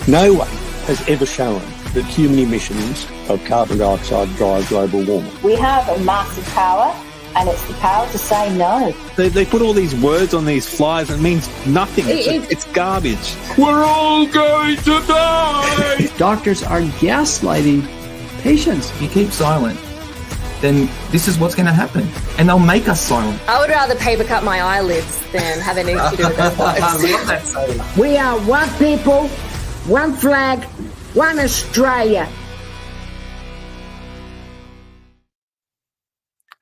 No one has ever shown that human emissions of carbon dioxide drive global warming. We have a massive power, and it's the power to say no. They put all these words on these flyers and it means nothing. It's garbage. We're all going to die! Doctors are gaslighting patients. If you keep silent, then this is what's going to happen. And they'll make us silent. I would rather paper cut my eyelids than have anything to do with those words. We are one people, one flag, one Australia.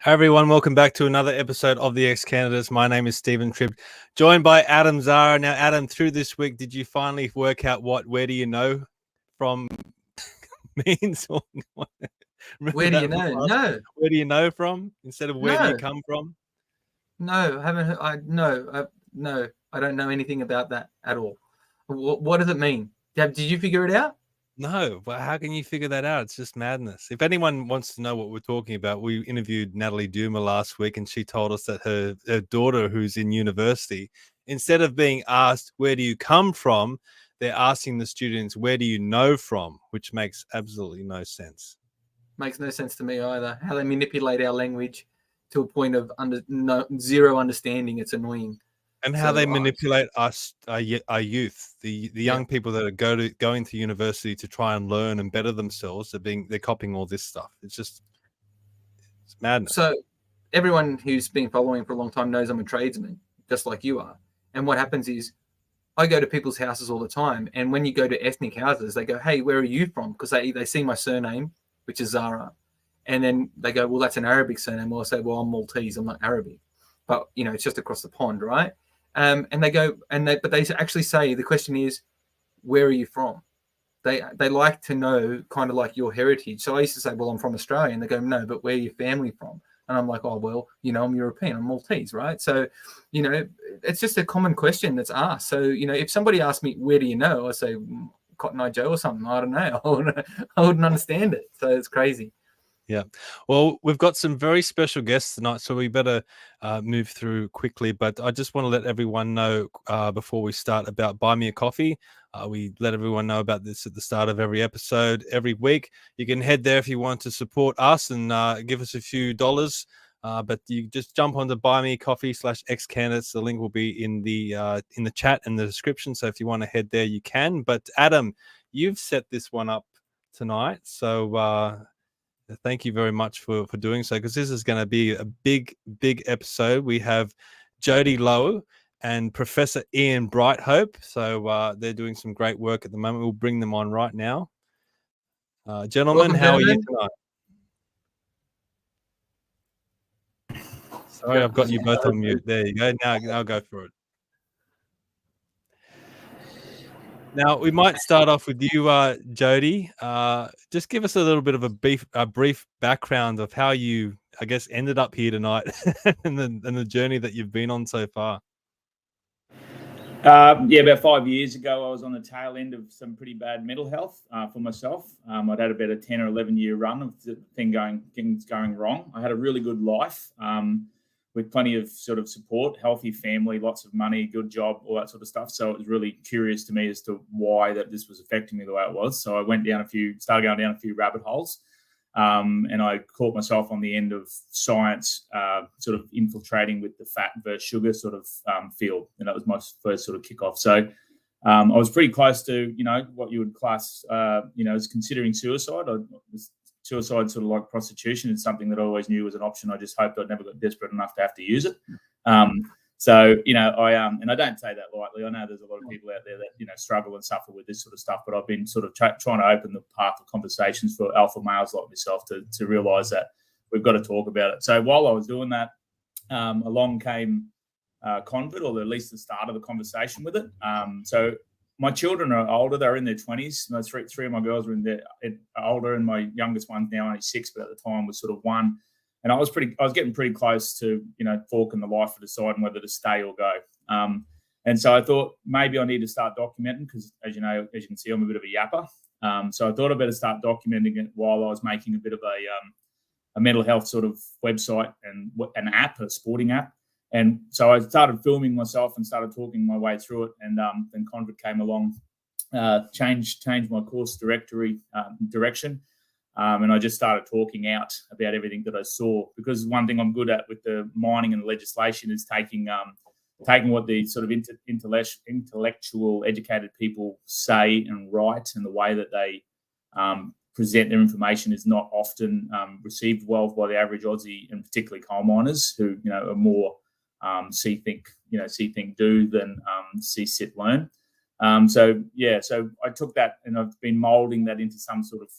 Hi everyone, welcome back to another episode of the XCandidates. My name is Stephen Tribb, joined by Adam Zara. Now, Adam, through this week, did you finally work out what "where do you know" from means? Or Where do you know? No. Where do you know from instead of where do you come from? No, no, I don't know anything about that at all. What does it mean? Did you figure it out? No, but how can you figure that out? It's just madness. If anyone wants to know what we're talking about, we interviewed Natalie Duma last week, and she told us that her daughter, who's in university, instead of being asked, where do you come from, they're asking the students, where do you know from, which makes absolutely no sense. Makes no sense to me either. How they manipulate our language to a point of zero understanding. It's annoying. And how they manipulate us, our youth, the young people that are going to university to try and learn and better themselves. They're copying all this stuff. It's madness. So everyone who's been following for a long time knows I'm a tradesman, just like you are. And what happens is I go to people's houses all the time. And when you go to ethnic houses, they go, hey, where are you from? Because they see my surname, which is Zara. And then they go, well, that's an Arabic surname. Well, I say, well, I'm Maltese. I'm not Arabic. But, it's just across the pond, right? And they go, but they actually say, the question is, where are you from? They like to know kind of like your heritage. So I used to say, well, I'm from Australia. And they go, no, but where are your family from? And I'm like, oh, well, I'm European. I'm Maltese, right? So, it's just a common question that's asked. So, if somebody asked me, where do you know? I say, Cotton Eye Joe or something. I don't know. I wouldn't understand it. So it's crazy. Yeah. Well, we've got some very special guests tonight, so we better move through quickly. But I just want to let everyone know before we start about Buy Me a Coffee. We let everyone know about this at the start of every episode, every week. You can head there if you want to support us and give us a few dollars. But you just jump onto Buy Me Coffee /XCandidates. The link will be in the chat and the description. So if you want to head there, you can. But Adam, you've set this one up tonight. So thank you very much for doing so, because this is going to be a big episode. We have Jody Lowe and Professor Ian Brighthope. So they're doing some great work at the moment. We'll bring them on right now. Gentlemen, how are you tonight? Sorry, I've got you both on mute. There you go. Now I'll go for it. Now, we might start off with you, Jody. Just give us a little bit of a brief background of how you, I guess, ended up here tonight and the journey that you've been on so far. About 5 years ago, I was on the tail end of some pretty bad mental health for myself. I'd had about a 10 or 11-year run of things going wrong. I had a really good life. With plenty of sort of support, healthy family, lots of money, good job, all that sort of stuff. So it was really curious to me as to why that this was affecting me the way it was. So I started going down a few rabbit holes, and I caught myself on the end of science, sort of infiltrating with the fat versus sugar sort of field. And that was my first sort of kickoff. So I was pretty close to, what you would class, as considering suicide. Suicide, sort of like prostitution, is something that I always knew was an option. I just hoped I'd never got desperate enough to have to use it. So, and I don't say that lightly. I know there's a lot of people out there that, struggle and suffer with this sort of stuff, but I've been sort of trying to open the path of conversations for alpha males like myself to realise that we've got to talk about it. So while I was doing that, along came Convert, or at least the start of the conversation with it. So my children are older; they're in their 20s. Three of my girls were older, and my youngest one's now only 6, but at the time was sort of 1. And I was getting pretty close to forking the life for deciding whether to stay or go. And so I thought maybe I need to start documenting, because as you can see, I'm a bit of a yapper. So I thought I'd better start documenting it while I was making a bit of a mental health sort of website and an app, a sporting app. And so I started filming myself and started talking my way through it. And then Convert came along changed my course direction. And I just started talking out about everything that I saw, because one thing I'm good at with the mining and the legislation is taking what the sort of intellectual, educated people say and write, and the way that they present their information is not often received well by the average Aussie, and particularly coal miners who are more see, think, do than see, sit, learn. So I took that, and I've been molding that into some sort of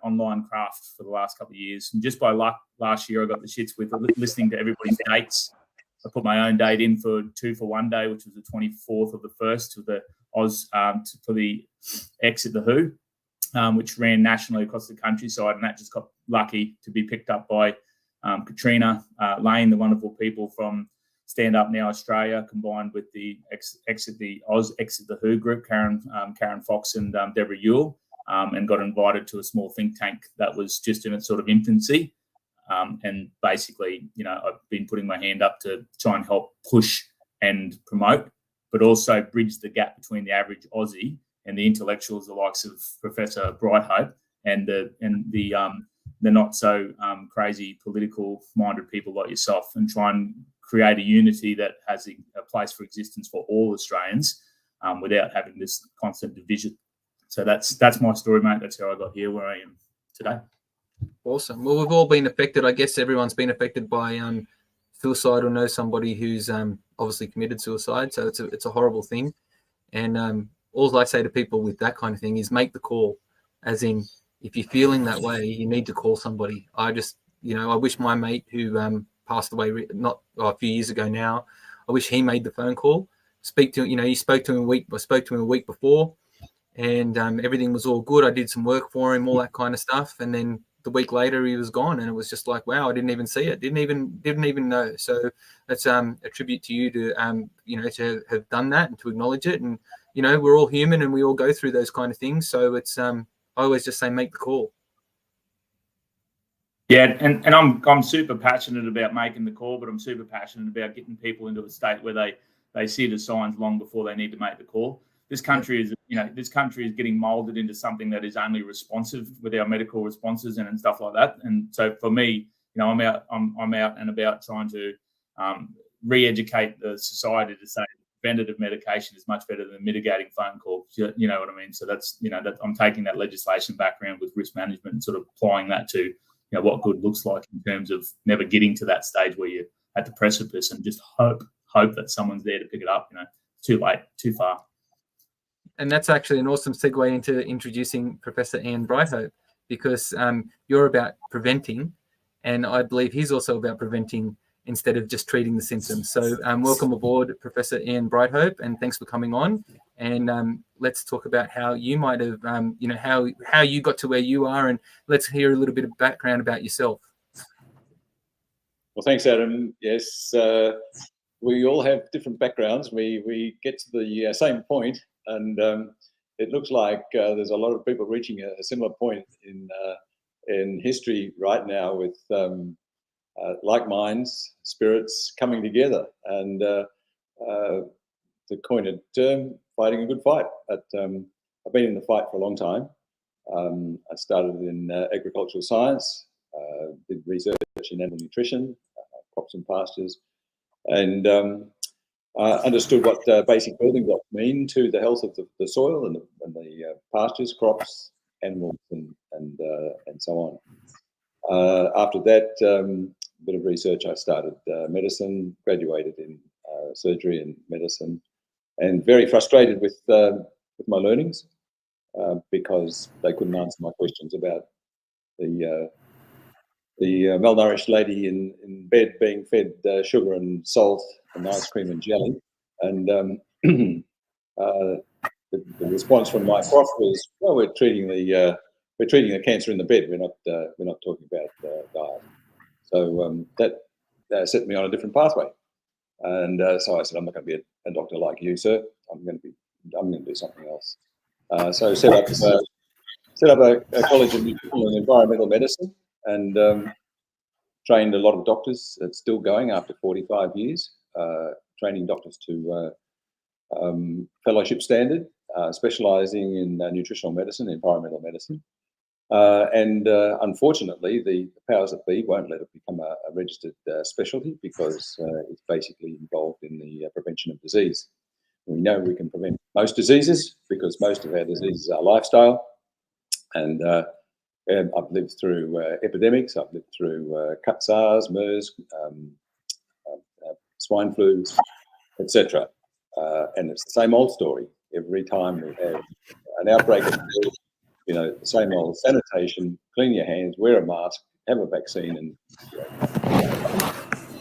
online craft for the last couple of years. And just by luck, last year I got the shits with listening to everybody's dates. I put my own date in for 2 for 1 day, which was the 24th of the 1st to the for the X at the Who, which ran nationally across the countryside, and that just got lucky to be picked up by Katrina Lane, the wonderful people from Stand Up Now Australia, combined with the X at the Who group, Karen Fox and Deborah Ewell, and got invited to a small think tank that was just in its sort of infancy. And basically, I've been putting my hand up to try and help push and promote, but also bridge the gap between the average Aussie and the intellectuals, the likes of Professor Brighthope, and the not so crazy political minded people like yourself, and try and create a unity that has a place for existence for all Australians, without having this constant division. So that's my story, mate. That's how I got here where I am today. Awesome. Well, we've all been affected. I guess everyone's been affected by suicide, or knows somebody who's obviously committed suicide. So it's a horrible thing. And all I say to people with that kind of thing is make the call. As in, if you're feeling that way, you need to call somebody. I just, I wish my mate who passed away a few years ago now, I wish he made the phone call. Speak to him. I spoke to him a week before, and everything was all good. I did some work for him, all that kind of stuff, and then the week later he was gone, and it was just like, wow, I didn't even see it, didn't even know. So that's a tribute to you to to have done that and to acknowledge it. And we're all human and we all go through those kind of things. So it's I always just say make the call. Yeah, and I'm super passionate about making the call, but I'm super passionate about getting people into a state where they see the signs long before they need to make the call. This country is getting molded into something that is only responsive with our medical responses and stuff like that. And so for me, I'm out and about trying to re-educate the society to say preventative medication is much better than mitigating phone calls. You know what I mean? So that's that I'm taking that legislation background with risk management and sort of applying that to what good looks like in terms of never getting to that stage where you're at the precipice and just hope that someone's there to pick it up. Too late, too far. And that's actually an awesome segue into introducing Professor Ian Brighthope, because you're about preventing, and I believe he's also about preventing instead of just treating the symptoms. So welcome aboard, Professor Ian Brighthope, and thanks for coming on. And let's talk about how you might have, how you got to where you are, and let's hear a little bit of background about yourself. Well, thanks, Adam. Yes, we all have different backgrounds. We get to the same point. And it looks like there's a lot of people reaching a similar point in history right now, with like minds, spirits coming together, and to coin a term, fighting a good fight. But I've been in the fight for a long time. I started in agricultural science, did research in animal nutrition, crops and pastures, and understood what basic building blocks mean to the health of the soil and the pastures, crops, animals, and so on. After that bit of research, I started medicine, graduated in surgery and medicine, and very frustrated with my learnings because they couldn't answer my questions about the malnourished lady in bed being fed sugar and salt and ice cream and jelly, and the response from my prof was, "Well, we're treating the cancer in the bed. We're not talking about diet." So that set me on a different pathway, and so I said, "I'm not going to be a doctor like you, sir. I'm going to do something else." So set up a college of nutritional and environmental medicine, and trained a lot of doctors. It's still going after 45 years, training doctors to fellowship standard, specializing in nutritional medicine, environmental medicine. Unfortunately, the powers that be won't let it become a registered specialty because it's basically involved in the prevention of disease. We know we can prevent most diseases because most of our diseases are lifestyle. And I've lived through epidemics. I've lived through SARS, MERS, swine flu, etc. And it's the same old story. Every time we have an outbreak of flu, you know, the same old sanitation, clean your hands, wear a mask, have a vaccine. And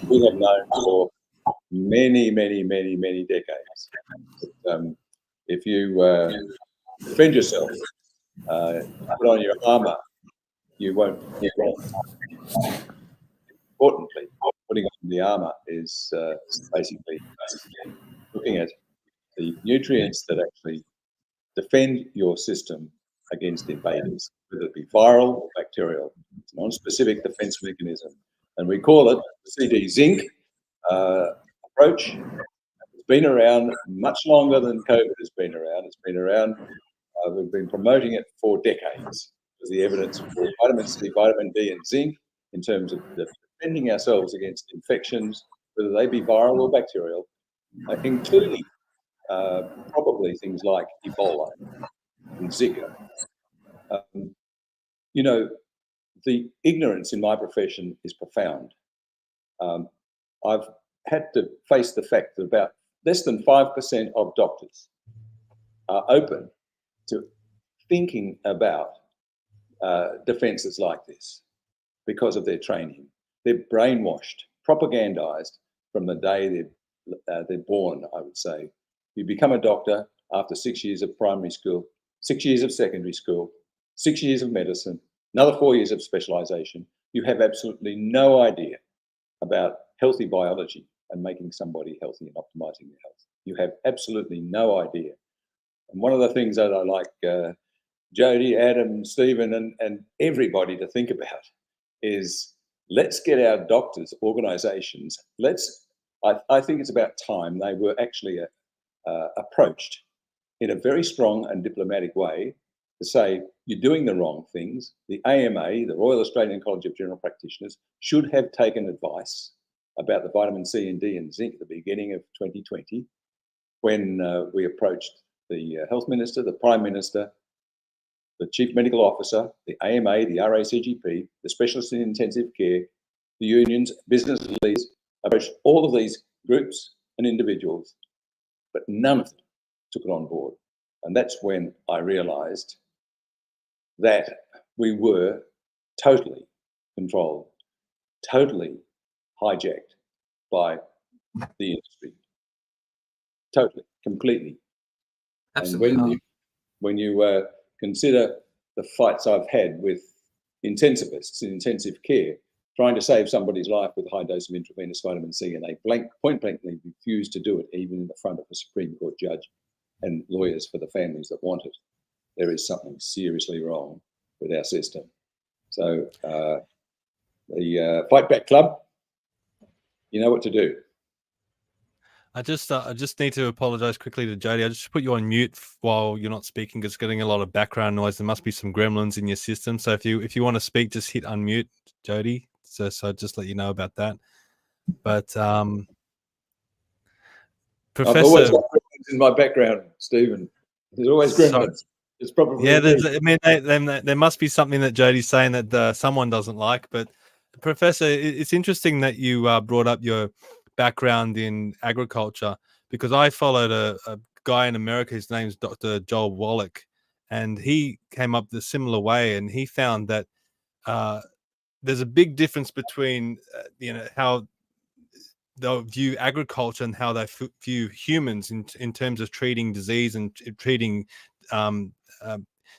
we have known for many decades that if you defend yourself, put on your armour, you won't get wrong. Importantly, putting on the armour is basically looking at the nutrients that actually defend your system against invaders, whether it be viral or bacterial. It's a non-specific defence mechanism. And we call it the CD zinc approach. It's been around much longer than COVID has been around. It's been around, we've been promoting it for decades. There's the evidence for vitamin C, vitamin D and zinc in terms of defending ourselves against infections, whether they be viral or bacterial, including probably things like Ebola and Zika. You know, the ignorance in my profession is profound. I've had to face the fact that about less than 5% of doctors are open to thinking about defences like this because of their training. They're brainwashed, propagandized from the day they're born, I would say. You become a doctor after 6 years of primary school, 6 years of secondary school, 6 years of medicine, another 4 years of specialisation. You have absolutely no idea about healthy biology and making somebody healthy and optimising their health. You have absolutely no idea. And one of the things that I like Jody, Adam, Stephen and everybody to think about is let's get our doctors, organisations, I think it's about time they were actually approached in a very strong and diplomatic way to say, you're doing the wrong things. The AMA, the Royal Australian College of General Practitioners, should have taken advice about the vitamin C and D and zinc at the beginning of 2020 when we approached the Health Minister, the Prime Minister, the Chief Medical Officer, the AMA, the RACGP, the Specialists in Intensive Care, the unions, business leaders, approached all of these groups and individuals, but none of them took it on board. And that's when I realised that we were totally controlled, totally hijacked by the industry. Totally, completely. Absolutely. And when you consider the fights I've had with intensivists in intensive care, trying to save somebody's life with a high dose of intravenous vitamin C, and they point blankly refuse to do it, even in the front of a Supreme Court judge and lawyers for the families that want it. There is something seriously wrong with our system. So the Fightback Club, you know what to do. I just need to apologize quickly to Jody. I just put you on mute while you're not speaking because it's getting a lot of background noise. There must be some gremlins in your system. So if you want to speak, just hit unmute, Jody. So just let you know about that. But Professor, I've always got gremlins in my background, Stephen. There's always gremlins. It's probably there must be something that Jody's saying that someone doesn't like. But Professor, it's interesting that you brought up your background in agriculture, because I followed a guy in America. His name's Dr. Joel Wallach, and he came up the similar way, and he found that there's a big difference between how they'll view agriculture and how they view humans in terms of treating disease and treating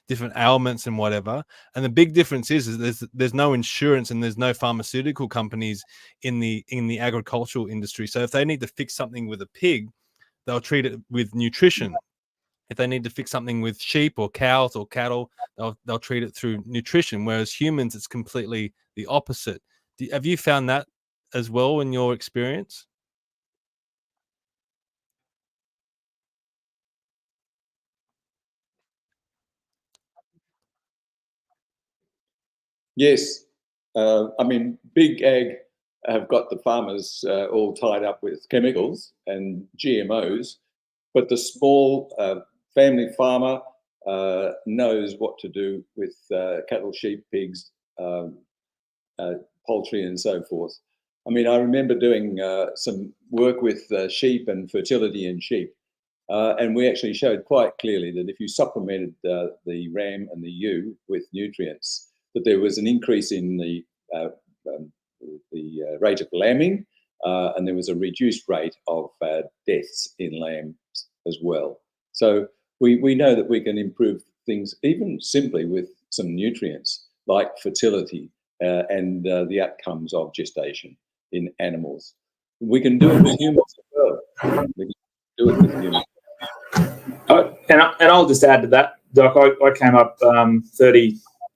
different ailments and whatever. And the big difference is there's no insurance and there's no pharmaceutical companies in the agricultural industry. So if they need to fix something with a pig, they'll treat it with nutrition. If they need to fix something with sheep or cows or cattle, they'll treat it through nutrition. Whereas humans, it's completely the opposite. Have you found that as well in your experience? Yes. I mean, big ag have got the farmers all tied up with chemicals and GMOs, but the small family farmer knows what to do with cattle, sheep, pigs, poultry and so forth. I mean, I remember doing some work with sheep and fertility in sheep, and we actually showed quite clearly that if you supplemented the ram and the ewe with nutrients, that there was an increase in the rate of lambing, and there was a reduced rate of deaths in lambs as well. So we know that we can improve things even simply with some nutrients like fertility and the outcomes of gestation in animals. We can do it with humans as well. We can do it with humans. And I'll just add to that, Doc. I came up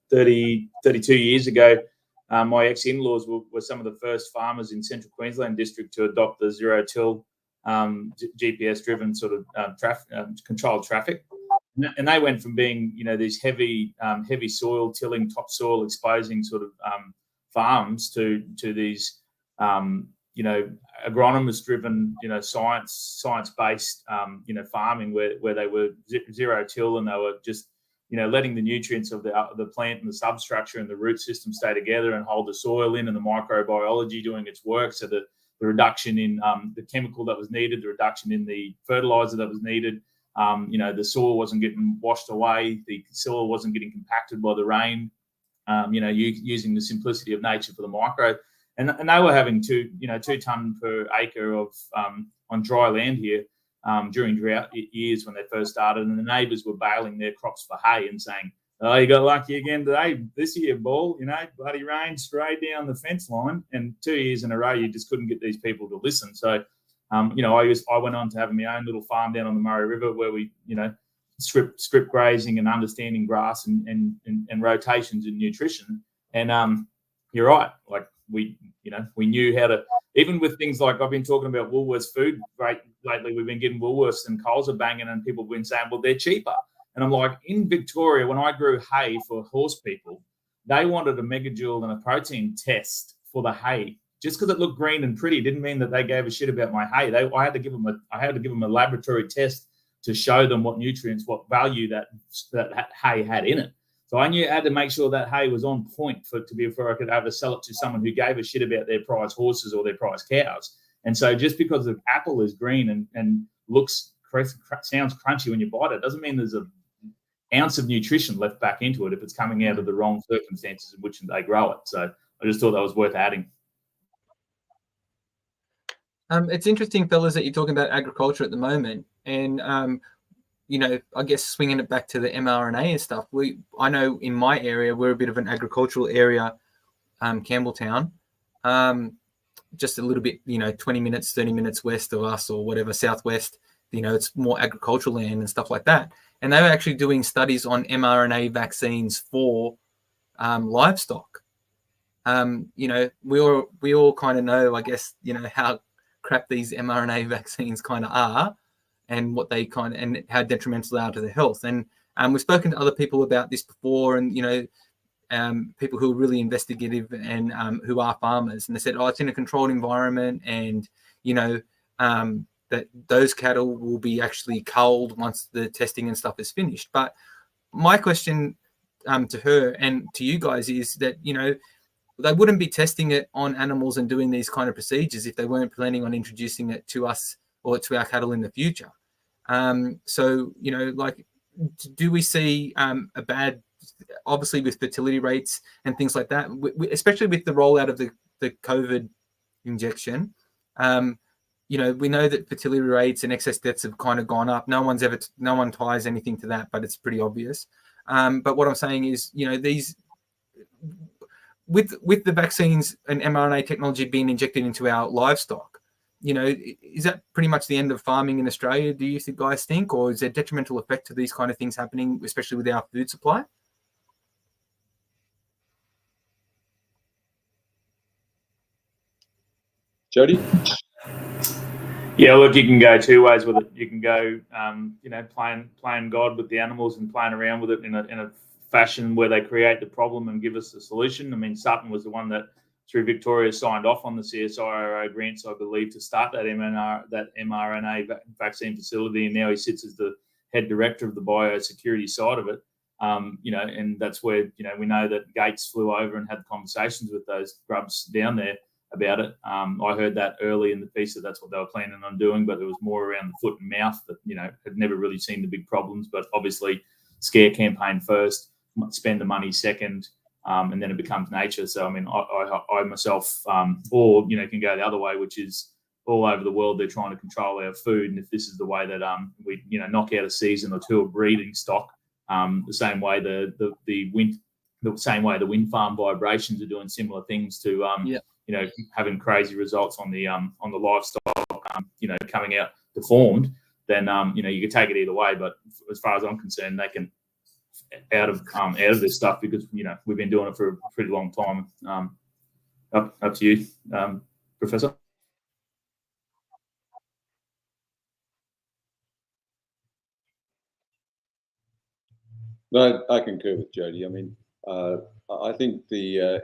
32 years ago. My ex-in-laws were some of the first farmers in Central Queensland district to adopt the zero-till GPS-driven sort of controlled traffic. And they went from being, these heavy soil tilling, topsoil exposing sort of farms to these, agronomist-driven, science-based, farming where they were zero-till and they were just, letting the nutrients of the plant and the substructure and the root system stay together and hold the soil in, and the microbiology doing its work. So the reduction in the chemical that was needed, the reduction in the fertilizer that was needed. The soil wasn't getting washed away. The soil wasn't getting compacted by the rain. Using the simplicity of nature for the micro, and they were having 2 ton per acre of on dry land here during drought years when they first started, and the neighbours were baling their crops for hay and saying, "Oh, you got lucky again today. This year, ball, bloody rain straight down the fence line." And 2 years in a row, you just couldn't get these people to listen. So. I went on to having my own little farm down on the Murray River where we, strip grazing and understanding grass and rotations in nutrition. And you're right, like we knew how to, even with things like I've been talking about Woolworths food lately, we've been getting Woolworths and Coles are banging and people have been saying, well, they're cheaper. And I'm like, in Victoria, when I grew hay for horse people, they wanted a megajoule and a protein test for the hay. Just because it looked green and pretty didn't mean that they gave a shit about my hay. I had to give them a laboratory test to show them what nutrients, what value that hay had in it. So I knew I had to make sure that hay was on point before I could ever sell it to someone who gave a shit about their prize horses or their prize cows. And so just because the apple is green and sounds crunchy when you bite it, doesn't mean there's an ounce of nutrition left back into it if it's coming out of the wrong circumstances in which they grow it. So I just thought that was worth adding. It's interesting, fellas, that you're talking about agriculture at the moment, and I guess swinging it back to the mRNA and stuff. I know in my area we're a bit of an agricultural area, Campbelltown, just a little bit, 20 minutes, 30 minutes west of us or whatever, southwest. It's more agricultural land and stuff like that. And they were actually doing studies on mRNA vaccines for livestock. We all kind of know, I guess, how crap these mRNA vaccines kind of are and what they and how detrimental they are to the health. And we've spoken to other people about this before, and people who are really investigative and who are farmers, and they said, it's in a controlled environment, and that those cattle will be actually culled once the testing and stuff is finished. But my question to her and to you guys is that they wouldn't be testing it on animals and doing these kind of procedures if they weren't planning on introducing it to us or to our cattle in the future. So, do we see a bad, obviously with fertility rates and things like that, especially with the rollout of the COVID injection? We know that fertility rates and excess deaths have kind of gone up. No one ties anything to that, but it's pretty obvious. But what I'm saying is, these, with the vaccines and mRNA technology being injected into our livestock, is that pretty much the end of farming in Australia, do you guys think? Or is there detrimental effect to these kind of things happening, especially with our food supply? Jody? Yeah, look, you can go 2 ways with it. You can go, playing God with the animals and playing around with it in a fashion where they create the problem and give us the solution. I mean, Sutton was the one that, through Victoria, signed off on the CSIRO grants, I believe, to start that mRNA vaccine facility, and now he sits as the head director of the biosecurity side of it. And that's where, we know that Gates flew over and had conversations with those grubs down there about it. I heard that early in the piece that that's what they were planning on doing, but it was more around the foot and mouth that, had never really seen the big problems. But obviously, scare campaign first, spend the money second, and then it becomes nature. So, I mean, I myself, can go the other way, which is all over the world, they're trying to control our food. And if this is the way that we, knock out a season or two of breeding stock, the same way the wind farm vibrations are doing similar things to, having crazy results on the livestock, coming out deformed, then, you could take it either way. But as far as I'm concerned, they can out of this stuff because, we've been doing it for a pretty long time. Up to you, Professor. No, I concur with Jody. I mean, I think the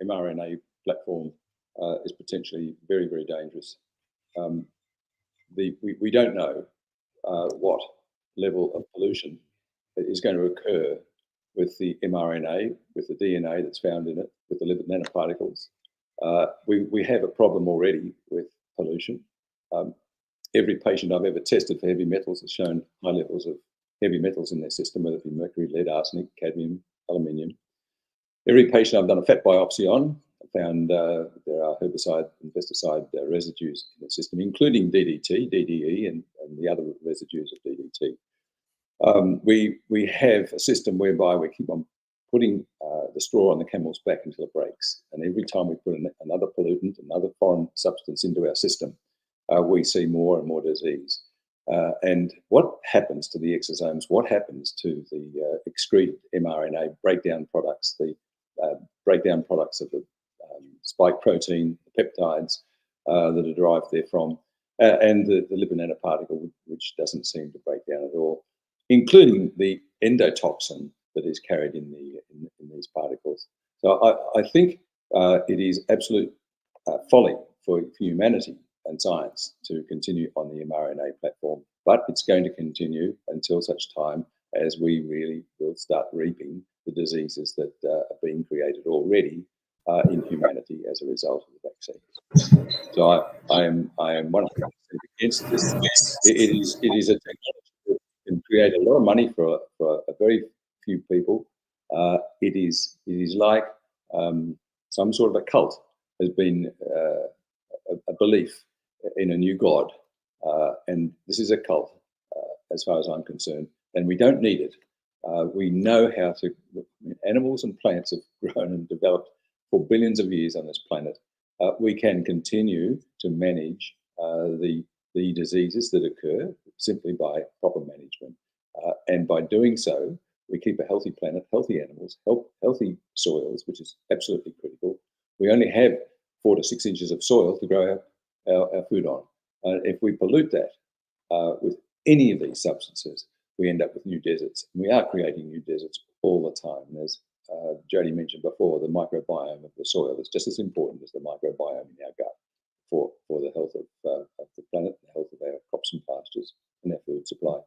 mRNA platform is potentially very, very dangerous. We don't know what level of pollution is going to occur with the mRNA, with the DNA that's found in it, with the lipid nanoparticles. We have a problem already with pollution. Every patient I've ever tested for heavy metals has shown high levels of heavy metals in their system, whether it be mercury, lead, arsenic, cadmium, aluminium. Every patient I've done a fat biopsy on found there are herbicide and pesticide residues in the system, including DDT, DDE, and the other residues of DDT. We have a system whereby we keep on putting the straw on the camel's back until it breaks. And every time we put another pollutant, another foreign substance into our system, we see more and more disease. And what happens to the exosomes? What happens to the excreted mRNA breakdown products, the breakdown products of the spike protein, the peptides that are derived therefrom, and the lipid nanoparticle, which doesn't seem to break down at all, including the endotoxin that is carried in these particles. So I think it is absolute folly for humanity and science to continue on the mRNA platform, but it's going to continue until such time as we really will start reaping the diseases that are being created already in humanity as a result of the vaccines. So I am 100% against this. It is a technology that can create a lot of money for a very few people. It is like some sort of a cult has been a belief in a new god, and this is a cult as far as I'm concerned, and we don't need it. We know how to. Animals and plants have grown and developed for billions of years on this planet. We can continue to manage the diseases that occur simply by proper management, and by doing so, we keep a healthy planet, healthy animals, healthy soils, which is absolutely critical. We only have 4 to 6 inches of soil to grow our food on. If we pollute that with any of these substances, we end up with new deserts. And we are creating new deserts all the time. And as Jody mentioned before, the microbiome of the soil is just as important as the microbiome in our gut for the health of the planet, the health of our crops and pastures, and our food supply.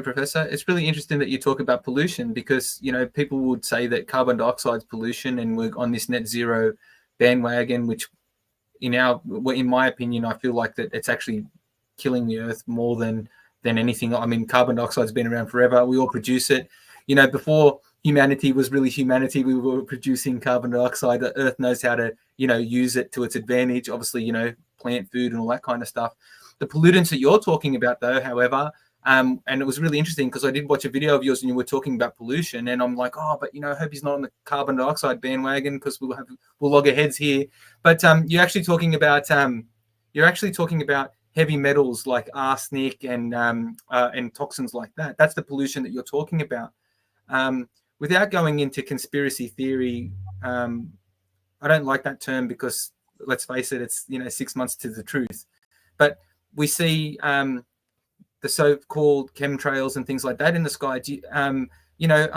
Professor, it's really interesting that you talk about pollution because, people would say that carbon dioxide is pollution and we're on this net zero bandwagon, which in my opinion, I feel like that it's actually killing the earth more than anything. I mean, carbon dioxide's been around forever. We all produce it. Before humanity was really humanity, we were producing carbon dioxide. The earth knows how to, use it to its advantage. Obviously, plant food and all that kind of stuff. The pollutants that you're talking about, though, however, and it was really interesting because I did watch a video of yours and you were talking about pollution, and I'm like, I hope he's not on the carbon dioxide bandwagon because we'll log our heads here. But you're actually talking about heavy metals like arsenic and toxins like that. That's the pollution that you're talking about. Without going into conspiracy theory, I don't like that term because let's face it, it's 6 months to the truth. But we see the so-called chemtrails and things like that in the sky. I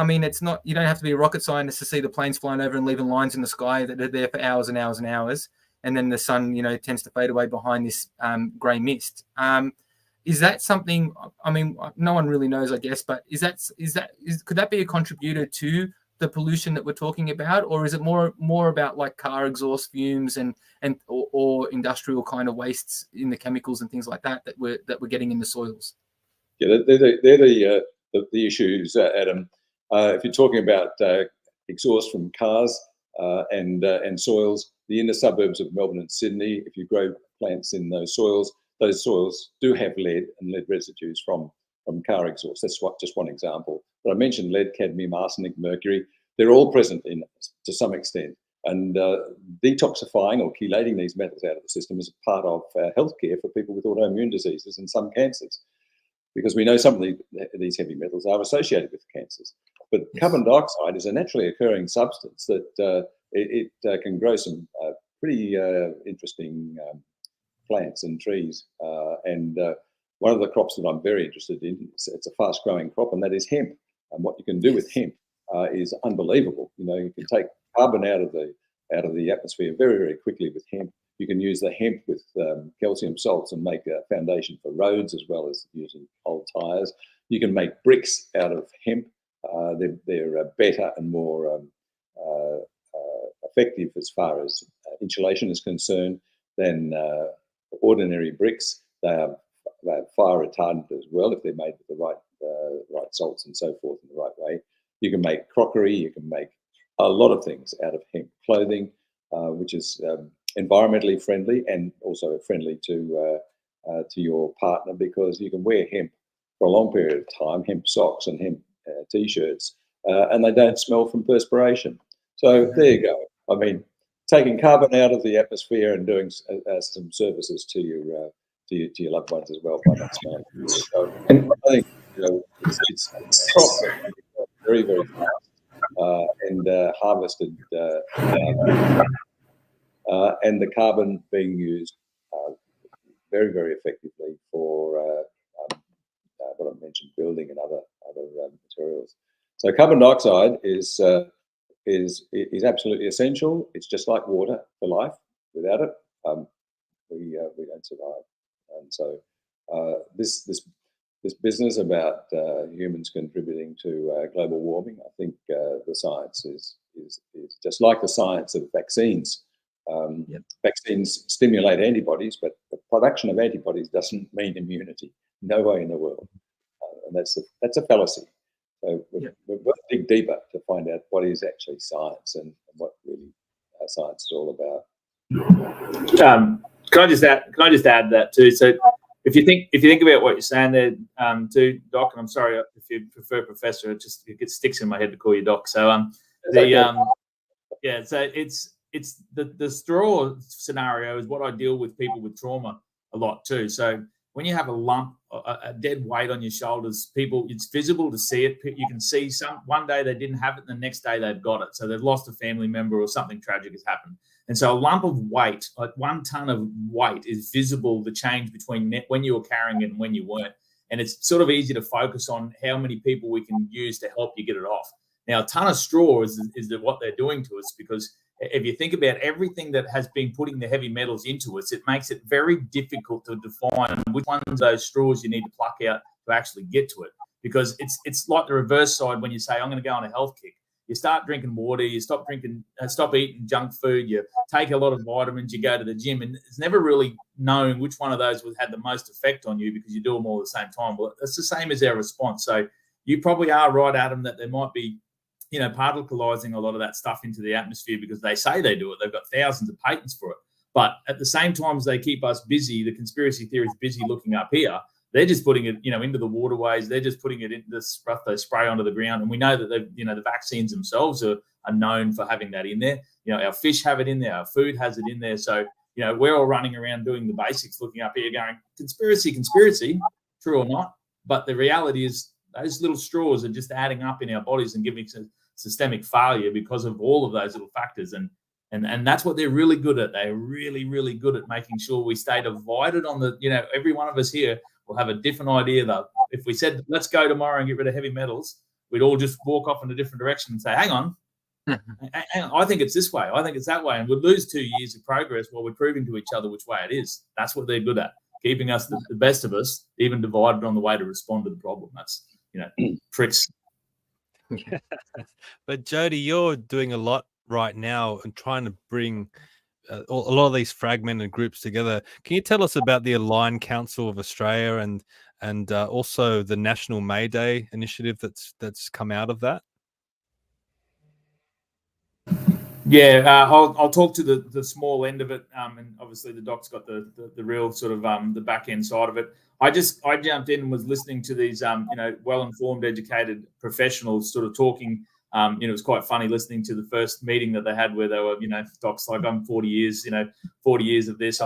mean, it's not, you don't have to be a rocket scientist to see the planes flying over and leaving lines in the sky that are there for hours and hours and hours. And then the sun, tends to fade away behind this grey mist. Is that something, I mean, no one really knows, I guess, but could that be a contributor to the pollution that we're talking about? Or is it more about like car exhaust fumes or industrial kind of wastes in the chemicals and things like that we're getting in the soils? Yeah, they're the issues, Adam. If you're talking about exhaust from cars and soils, the inner suburbs of Melbourne and Sydney, if you grow plants in those soils do have lead and lead residues from car exhaust. That's just one example. But I mentioned lead, cadmium, arsenic, mercury. They're all present in to some extent. And detoxifying or chelating these metals out of the system is a part of healthcare for people with autoimmune diseases and some cancers, because we know some of these heavy metals are associated with cancers. But carbon dioxide is a naturally occurring substance that it can grow some pretty interesting plants and trees. And one of the crops that I'm very interested in, it's a fast-growing crop, and that is hemp. And what you can do with hemp is unbelievable. You can take carbon out of the atmosphere very, very quickly with hemp. You can use the hemp with calcium salts and make a foundation for roads, as well as using old tyres. You can make bricks out of hemp. They're better and more effective as far as insulation is concerned than ordinary bricks. They're fire retardant as well if they're made with the right salts and so forth in the right way. You can make crockery. You can make a lot of things out of hemp. Clothing, which is environmentally friendly and also friendly to your partner, because you can wear hemp for a long period of time, hemp socks and hemp t-shirts, and they don't smell from perspiration. So there you go. I mean, taking carbon out of the atmosphere and doing some services to your loved ones as well by not smelling. So I think it's very, very fast and harvested, and the carbon being used very, very effectively for what I mentioned, building and other materials. So carbon dioxide is absolutely essential. It's just like water for life. Without it, we don't survive. And so this business about humans contributing to global warming, I think the science is just like the science of vaccines. Vaccines stimulate antibodies, but the production of antibodies doesn't mean immunity. No way in the world, and that's a fallacy. So we've got to dig deeper to find out what is actually science and what really science is all about. Can I just add that too? So if you think about what you're saying there, too, Doc, and I'm sorry if you prefer Professor, it sticks in my head to call you Doc. So so it's the straw scenario is what I deal with people with trauma a lot too. So when you have a lump, a dead weight on your shoulders, it's visible to see it. You can see one day they didn't have it, and the next day they've got it. So they've lost a family member or something tragic has happened. And so a lump of weight, like 1 ton of weight, is visible, the change between when you were carrying it and when you weren't. And it's sort of easy to focus on how many people we can use to help you get it off. Now, a ton of straw is what they're doing to us, because if you think about everything that has been putting the heavy metals into us, it makes it very difficult to define which ones of those straws you need to pluck out to actually get to it. Because it's like the reverse side when you say, I'm going to go on a health kick. You start drinking water, you stop eating junk food, you take a lot of vitamins, you go to the gym, and it's never really known which one of those had the most effect on you because you do them all at the same time. Well, it's the same as our response. So you probably are right, Adam, that there might be particleizing a lot of that stuff into the atmosphere because they say they do it. They've got thousands of patents for it. But at the same time as they keep us busy, the conspiracy theory is busy looking up here. They're just putting it, into the waterways. They're just putting it into the stuff they spray onto the ground. And we know that the vaccines themselves are known for having that in there. Our fish have it in there. Our food has it in there. So, we're all running around doing the basics, looking up here going, conspiracy, true or not. But the reality is those little straws are just adding up in our bodies and giving systemic failure because of all of those little factors. And that's what they're really good at. They're really, really good at making sure we stay divided on every one of us here. will have a different idea. Though, if we said let's go tomorrow and get rid of heavy metals, we'd all just walk off in a different direction and say, hang on, I think it's this way, I think it's that way, and we'd lose 2 years of progress while we're proving to each other which way it is. That's what they're good at, keeping us the best of us, even divided on the way to respond to the problem. That's, pricks. But Jody, you're doing a lot right now and trying to bring a lot of these fragmented groups together. Can you tell us about the Aligned Council of Australia and also the National May Day initiative that's come out of that? Yeah, I'll talk to the small end of it, and obviously the doc's got the real sort of the back end side of it. I jumped in and was listening to these well-informed, educated professionals sort of talking. It was quite funny listening to the first meeting that they had where they were, docs like, I'm 40 years, 40 years of this.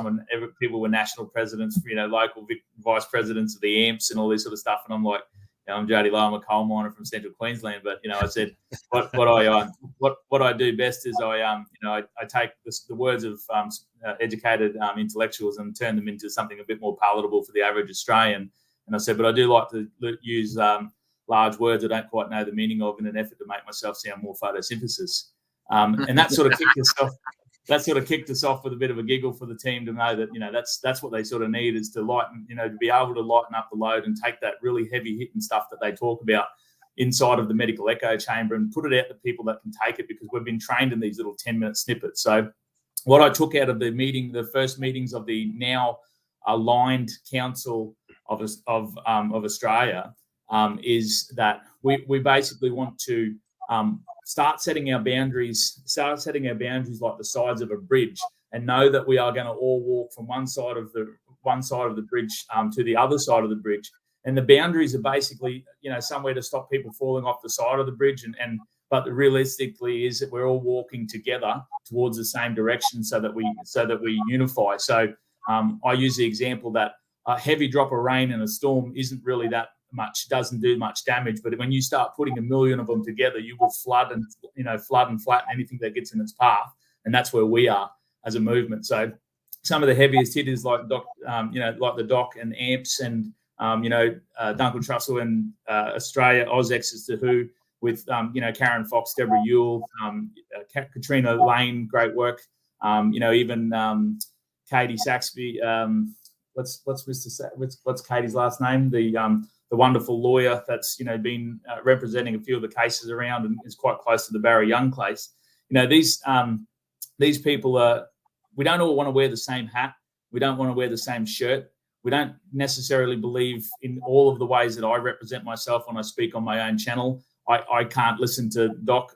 People were national presidents, local vice presidents of the AMPs and all this sort of stuff. And I'm like, I'm Jody Lowe, I'm a coal miner from Central Queensland. But, I said, what I do best is I take the words of educated intellectuals and turn them into something a bit more palatable for the average Australian. And I said, but I do like to use large words I don't quite know the meaning of in an effort to make myself sound more photosynthesis. And that sort of kicked us off with a bit of a giggle for the team to know that, that's what they sort of need, is to lighten, to be able to lighten up the load and take that really heavy hitting stuff that they talk about inside of the medical echo chamber and put it out to people that can take it, because we've been trained in these little 10-minute snippets. So what I took out of the meeting, the first meetings of the now Aligned Council of Australia, is that we basically want to start setting our boundaries like the sides of a bridge, and know that we are going to all walk from one side of the bridge to the other side of the bridge. And the boundaries are basically, somewhere to stop people falling off the side of the bridge. But realistically is that we're all walking together towards the same direction so that we unify. So I use the example that a heavy drop of rain in a storm isn't really that much, doesn't do much damage, but when you start putting 1 million of them together, you will flood and flatten anything that gets in its path. And that's where we are as a movement. So some of the heaviest hitters like like the Doc and AMPS and Duncan Trussell and Australia, Ausex is to who, with Karen Fox, Deborah Ewell, Katrina Lane, great work. Even Katie Saxby. What's Katie's last name? The wonderful lawyer that's been representing a few of the cases around and is quite close to the Barry Young case. These people are. We don't all want to wear the same hat. We don't want to wear the same shirt. We don't necessarily believe in all of the ways that I represent myself when I speak on my own channel. I can't listen to Doc,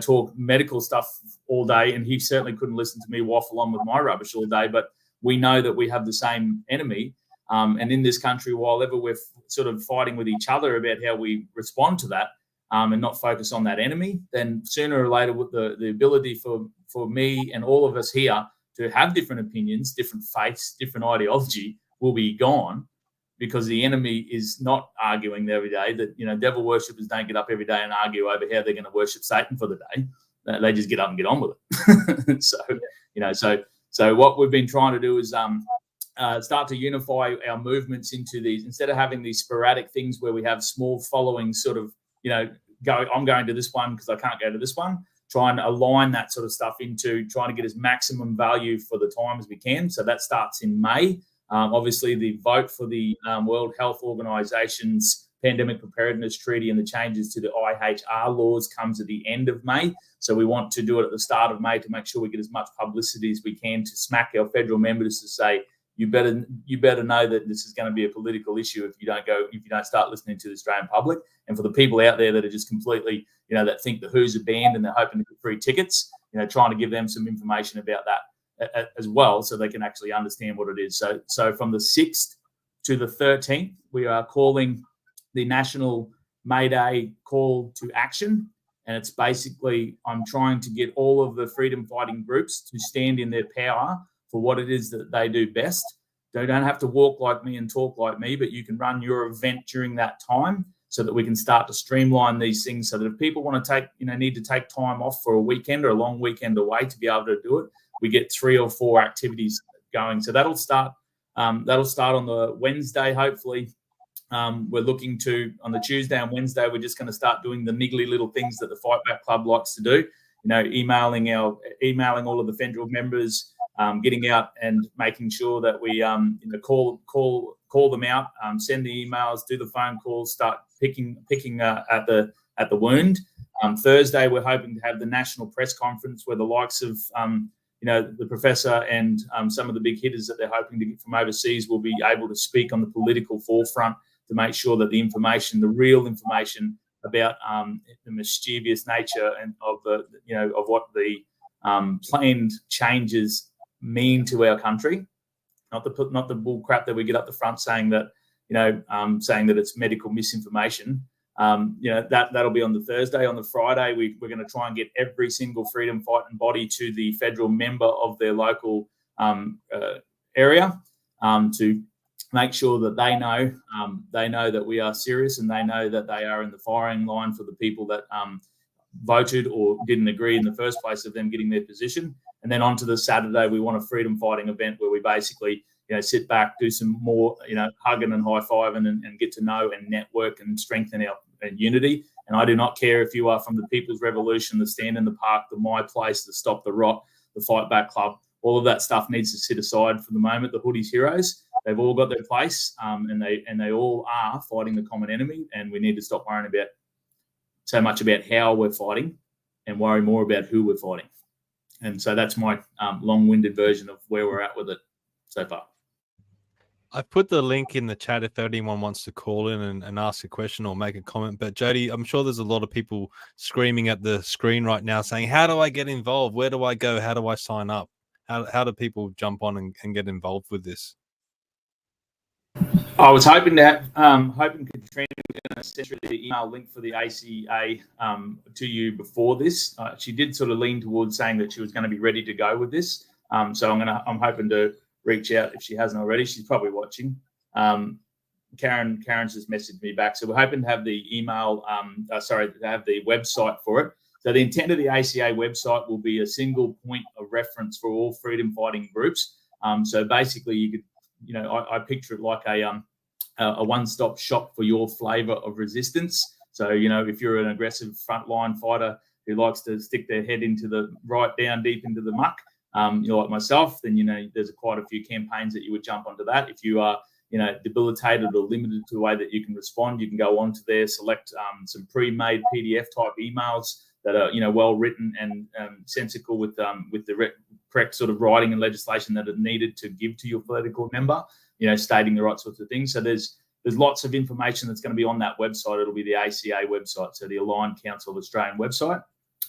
talk medical stuff all day, and he certainly couldn't listen to me waffle on with my rubbish all day. But we know that we have the same enemy. And in this country, while ever we're sort of fighting with each other about how we respond to that and not focus on that enemy, then sooner or later, with the ability for me and all of us here to have different opinions, different faiths, different ideology will be gone, because the enemy is not arguing every day. That devil worshippers don't get up every day and argue over how they're going to worship Satan for the day. They just get up and get on with it. So what we've been trying to do is start to unify our movements into these, instead of having these sporadic things where we have small followings sort of, I'm going to this one because I can't go to this one. Try and align that sort of stuff into trying to get as maximum value for the time as we can. So that starts in May. Obviously, the vote for the World Health Organization's Pandemic Preparedness Treaty and the changes to the IHR laws comes at the end of May. So we want to do it at the start of May to make sure we get as much publicity as we can to smack our federal members to say, you better know that this is going to be a political issue if you don't start listening to the Australian public. And for the people out there that are just completely, that think the Who's are banned and they're hoping to get free tickets, trying to give them some information about that as well, so they can actually understand what it is. So from the 6th to the 13th, we are calling the National May Day Call to Action. And it's basically, I'm trying to get all of the freedom fighting groups to stand in their power for what it is that they do best. They don't have to walk like me and talk like me, but you can run your event during that time so that we can start to streamline these things, so that if people want to need to take time off for a weekend or a long weekend away to be able to do it, we get 3 or 4 activities going. So that'll start That'll start on the Wednesday, hopefully. We're looking to, on the Tuesday and Wednesday, we're just going to start doing the niggly little things that the Fightback Club likes to do. Emailing all of the federal members, getting out and making sure that we call them out, send the emails, do the phone calls, start picking at the wound. Thursday, we're hoping to have the national press conference where the likes of the professor and some of the big hitters that they're hoping to get from overseas will be able to speak on the political forefront to make sure that the real information about the mischievous nature and of what the planned changes mean to our country, not the bull crap that we get up the front saying that it's medical misinformation. That'll be on the Thursday. On the Friday, we're going to try and get every single freedom fighting body to the federal member of their local area to make sure that they know that we are serious, and they know that they are in the firing line for the people that voted or didn't agree in the first place of them getting their position. And then on to the Saturday, we want a freedom fighting event where we basically sit back, do some more hugging and high-fiving and get to know and network and strengthen our unity. And I do not care if you are from the People's Revolution, the Stand in the Park, the My Place, the Stop the Rot, the Fight Back Club. All of that stuff needs to sit aside for the moment. The Hoodies heroes, they've all got their place, and they all are fighting the common enemy. And we need to stop worrying about so much about how we're fighting and worry more about who we're fighting. And so that's my long-winded version of where we're at with it so far. I've put the link in the chat if anyone wants to call in and ask a question or make a comment. But Jody, I'm sure there's a lot of people screaming at the screen right now saying, how do I get involved? Where do I go? How do I sign up? How do people jump on and get involved with this? I was hoping Katrina was going to send the email link for the ACA to you before this. She did sort of lean towards saying that she was going to be ready to go with this. So I'm hoping to reach out if she hasn't already. She's probably watching. Karen's just messaged me back. So we're hoping to have the email, to have the website for it. So the intent of the ACA website will be a single point of reference for all freedom fighting groups. So basically you could, I picture it like a one-stop shop for your flavor of resistance. So, if you're an aggressive frontline fighter who likes to stick their head right down deep into the muck, like myself, then, there's quite a few campaigns that you would jump onto that. If you are, debilitated or limited to the way that you can respond, you can go onto there, select some pre-made PDF type emails that are, well written and sensical with the correct sort of writing and legislation that are needed to give to your political member, stating the right sorts of things. So there's lots of information that's going to be on that website. It'll be the ACA website, so the Aligned Council of Australian website.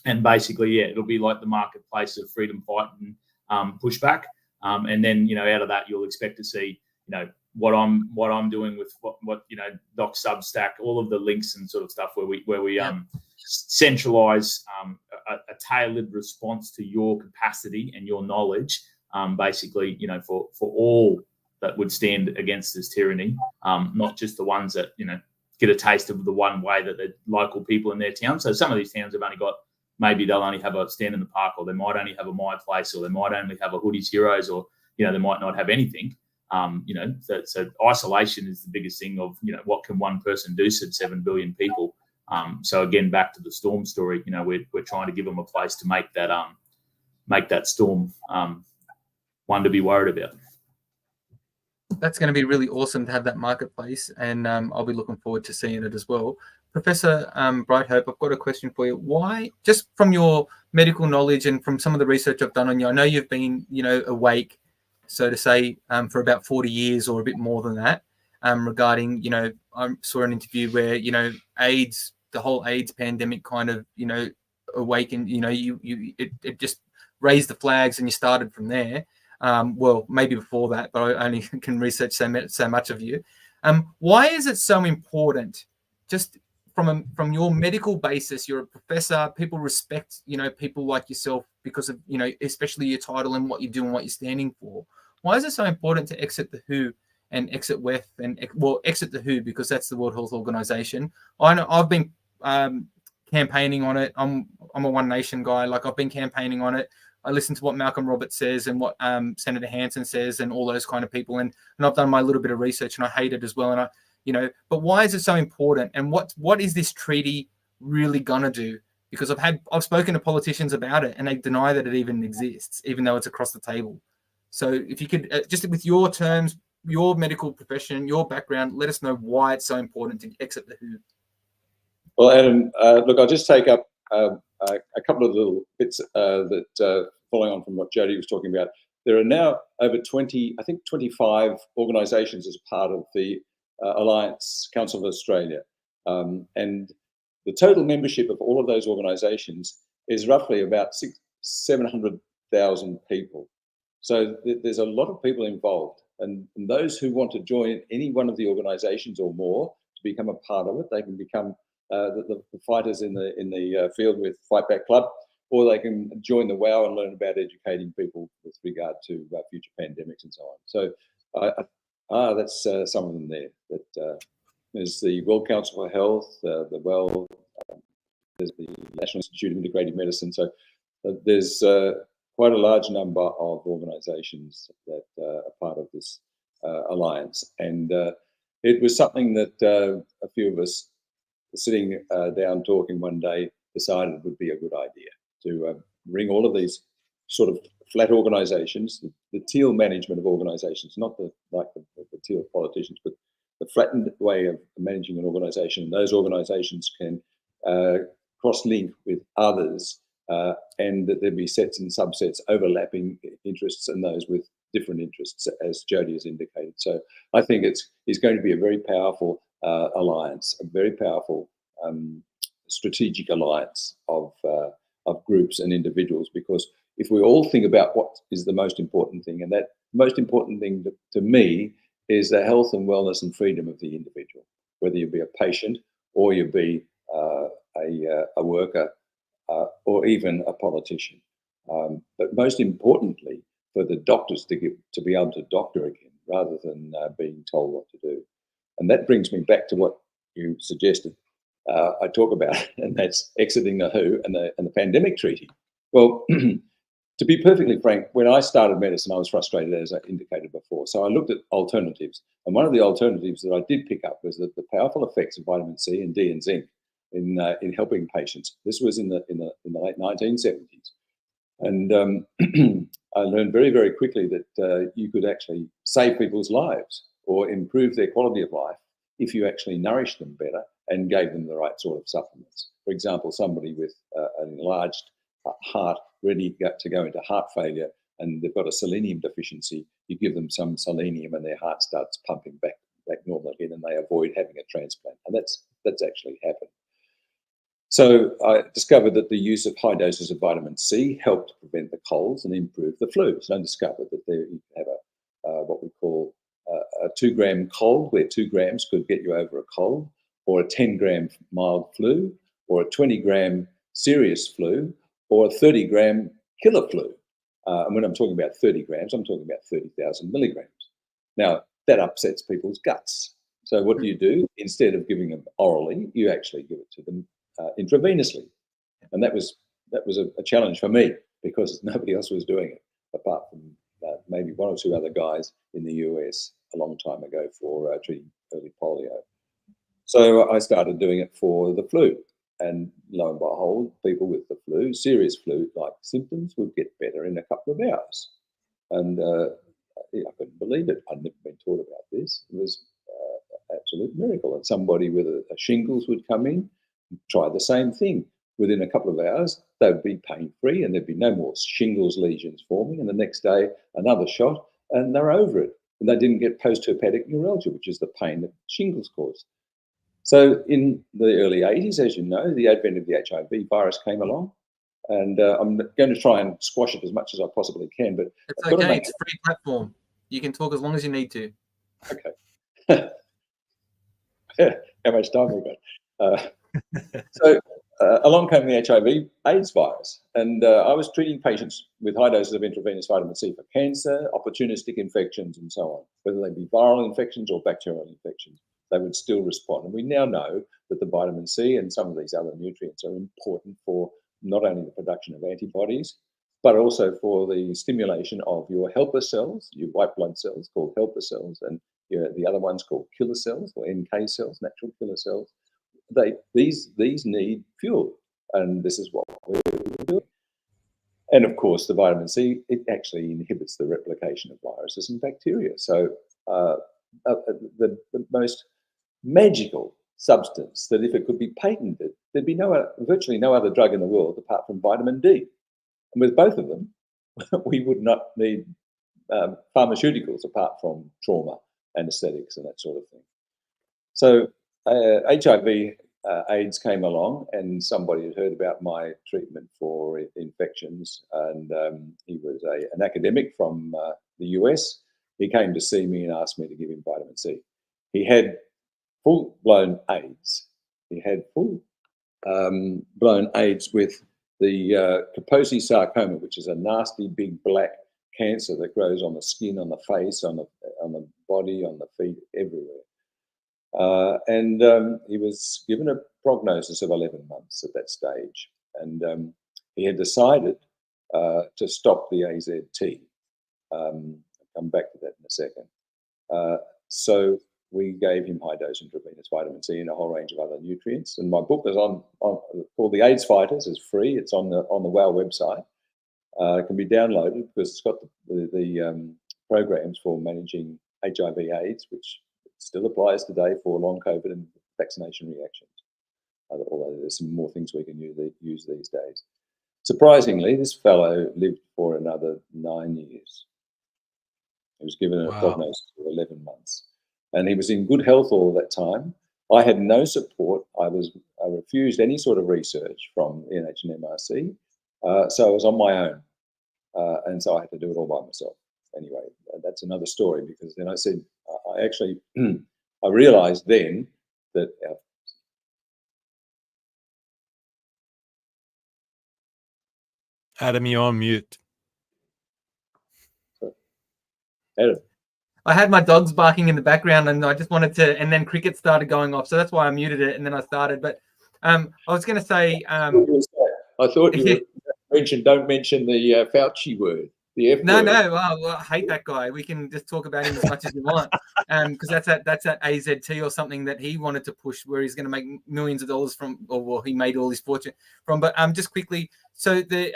And basically, it'll be like the marketplace of freedom fighting pushback. And then, out of that, you'll expect to see, what I'm doing with what Doc Substack, all of the links and sort of stuff where we centralize a tailored response to your capacity and your knowledge, basically, for all that would stand against this tyranny, not just the ones that, get a taste of the one way that the local people in their town. So some of these towns have only got, maybe they'll only have a Stand in the Park, or they might only have a My Place, or they might only have a Hoodies Heroes, or, they might not have anything. So isolation is the biggest thing of, what can one person do, said 7 billion people. So again, back to the storm story, we're trying to give them a place to make that storm one to be worried about. That's going to be really awesome to have that marketplace, and I'll be looking forward to seeing it as well. Professor Brighthope, I've got a question for you. Why, just from your medical knowledge and from some of the research I've done on you, I know you've been, awake, so to say, for about 40 years or a bit more than that, regarding, I saw an interview where, AIDS, the whole AIDS pandemic kind of, awakened, it just raised the flags and you started from there. Well, maybe before that, but I only can research so much of you. Why is it so important, just from your medical basis? You're a professor, people respect, people like yourself because of, especially your title and what you do and what you're standing for. Why is it so important to exit the WHO and exit WEF and, exit the WHO, because that's the World Health Organization? I know I've been campaigning on it. I'm a One Nation guy. Like, I've been campaigning on it. I listen to what Malcolm Roberts says and what Senator Hanson says and all those kind of people. And I've done my little bit of research and I hate it as well. And but why is it so important? And what is this treaty really gonna do? Because I've spoken to politicians about it and they deny that it even exists, even though it's across the table. So if you could, just with your terms, your medical profession, your background, let us know why it's so important to exit the WHO. Well, Adam, look, I'll just take up a couple of little bits that following on from what Jody was talking about. There are now over 25 organisations as part of the Alliance Council of Australia. And the total membership of all of those organisations is roughly about 700,000 people. So there's a lot of people involved. And those who want to join any one of the organisations or more to become a part of it, they can become the fighters in the field with Fightback Club, or they can join the WOW and learn about educating people with regard to future pandemics and so on. So that's some of them there. That there's the World Council for Health, there's the National Institute of Integrative Medicine. So there's quite a large number of organisations that are part of this alliance, and it was something that a few of us sitting down talking one day decided would be a good idea to bring all of these sort of flat organisations, the teal management of organisations, not the teal politicians, but the flattened way of managing an organisation. And those organisations can cross-link with others, and that there'd be sets and subsets, overlapping interests, and those with different interests, as Jody has indicated. So I think it's going to be a very powerful alliance, a very powerful strategic alliance of groups and individuals, because if we all think about what is the most important thing, and that most important thing to me is the health and wellness and freedom of the individual, whether you be a patient or you be a worker or even a politician. But most importantly, for the doctors to be able to doctor again rather than being told what to do. And that brings me back to what you suggested I talk about, and that's exiting the WHO and the pandemic treaty. Well, to be perfectly frank, when I started medicine, I was frustrated, as I indicated before. So I looked at alternatives, and one of the alternatives that I did pick up was that the powerful effects of vitamin C and D and zinc in helping patients. This was in the late 1970s, and I learned very, very quickly that you could actually save people's lives or improve their quality of life if you actually nourished them better and gave them the right sort of supplements. For example, somebody with an enlarged heart ready to go into heart failure and they've got a selenium deficiency, you give them some selenium and their heart starts pumping back normal again, and they avoid having a transplant. And that's actually happened. So I discovered that the use of high doses of vitamin C helped prevent the colds and improve the flu. So I discovered that you could have what we call a 2-gram cold, where 2 grams could get you over a cold, or a 10-gram mild flu, or a 20-gram serious flu, or a 30-gram killer flu. And when I'm talking about 30 grams, I'm talking about 30,000 milligrams. Now, that upsets people's guts. So what do? Instead of giving them orally, you actually give it to them intravenously. And that was a challenge for me, because nobody else was doing it, apart from maybe 1 or 2 other guys in the US a long time ago for treating early polio. So I started doing it for the flu. And lo and behold, people with the flu, serious flu-like symptoms, would get better in a couple of hours. And I couldn't believe it. I'd never been taught about this. It was an absolute miracle. And somebody with a shingles would come in, try the same thing. Within a couple of hours, they'd be pain-free and there'd be no more shingles lesions forming. And the next day, another shot, and they're over it. And they didn't get post-herpetic neuralgia, which is the pain that shingles cause. So in the early 80s, as you know, the advent of the HIV virus came along, and I'm going to try and squash it as much as I possibly can. But it's okay. It's a free platform. You can talk as long as you need to. Okay. How much time have we got? So along came the HIV/AIDS virus, and I was treating patients with high doses of intravenous vitamin C for cancer, opportunistic infections, and so on, whether they be viral infections or bacterial infections. They would still respond. And we now know that the vitamin C and some of these other nutrients are important for not only the production of antibodies, but also for the stimulation of your helper cells, your white blood cells called helper cells, and the other ones called killer cells or NK cells, natural killer cells. These need fuel, and this is what we're doing. And of course, the vitamin C, it actually inhibits the replication of viruses and bacteria. So the most magical substance that if it could be patented, there'd be virtually no other drug in the world apart from vitamin D. And with both of them, we would not need pharmaceuticals apart from trauma, anesthetics, and that sort of thing. So HIV AIDS came along, and somebody had heard about my treatment for infections, and he was an academic from the US. He came to see me and asked me to give him vitamin C. He had full-blown AIDS. He had full-blown AIDS with the Kaposi sarcoma, which is a nasty big black cancer that grows on the skin, on the face, on the body, on the feet, everywhere. And he was given a prognosis of 11 months at that stage. And he had decided to stop the AZT. I'll come back to that in a second. So we gave him high-dose intravenous vitamin C and a whole range of other nutrients. And my book is called The AIDS Fighters. It's free. It's on the WOW website. It can be downloaded because it's got the programs for managing HIV/AIDS, which still applies today for long COVID and vaccination reactions. Although there's some more things we can use these days. Surprisingly, this fellow lived for another 9 years. He was given a prognosis of 11 months. And he was in good health all that time. I had no support. I refused any sort of research from NH and MRC. So I was on my own. And so I had to do it all by myself. Anyway, that's another story, because then I said, I realized then that Adam, you're on mute. Adam. I had my dogs barking in the background, and I just wanted to, and then cricket started going off, so that's why I muted it, and then I started. But I was going to say, I thought you don't mention the Fauci word, the F no, word. well, I hate that guy. We can just talk about him as much as you want, because that's that AZT or something that he wanted to push, where he's going to make millions of dollars from, or well, he made all his fortune from. But just quickly, so the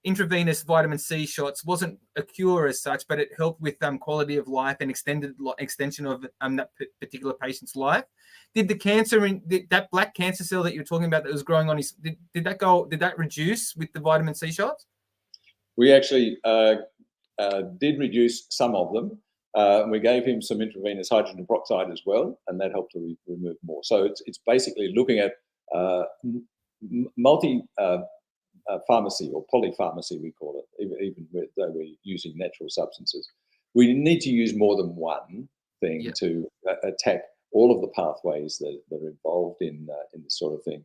intravenous vitamin C shots wasn't a cure as such, but it helped with quality of life and extension of that particular patient's life. Did the cancer that black cancer cell that you're talking about that was growing on his, did that reduce with the vitamin C shots? We actually did reduce some of them. We gave him some intravenous hydrogen peroxide as well, and that helped to remove more. So it's basically looking at multi pharmacy or polypharmacy, we call it, even though we're using natural substances. We need to use more than one thing to attack all of the pathways that are involved in this sort of thing.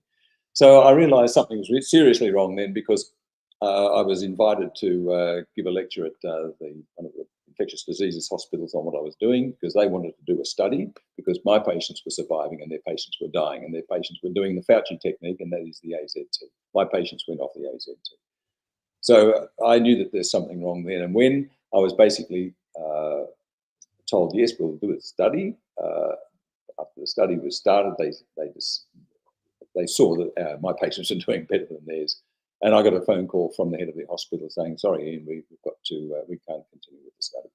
So I realized something was seriously wrong then, because I was invited to give a lecture at one of the infectious diseases hospitals on what I was doing, because they wanted to do a study, because my patients were surviving and their patients were dying, and their patients were doing the Fauci technique, and that is the AZT. My patients went off the AZT. So I knew that there's something wrong there. And when I was basically told, yes, we'll do a study, after the study was started, they saw that my patients are doing better than theirs. And I got a phone call from the head of the hospital saying, sorry, Ian, we can't continue with the study.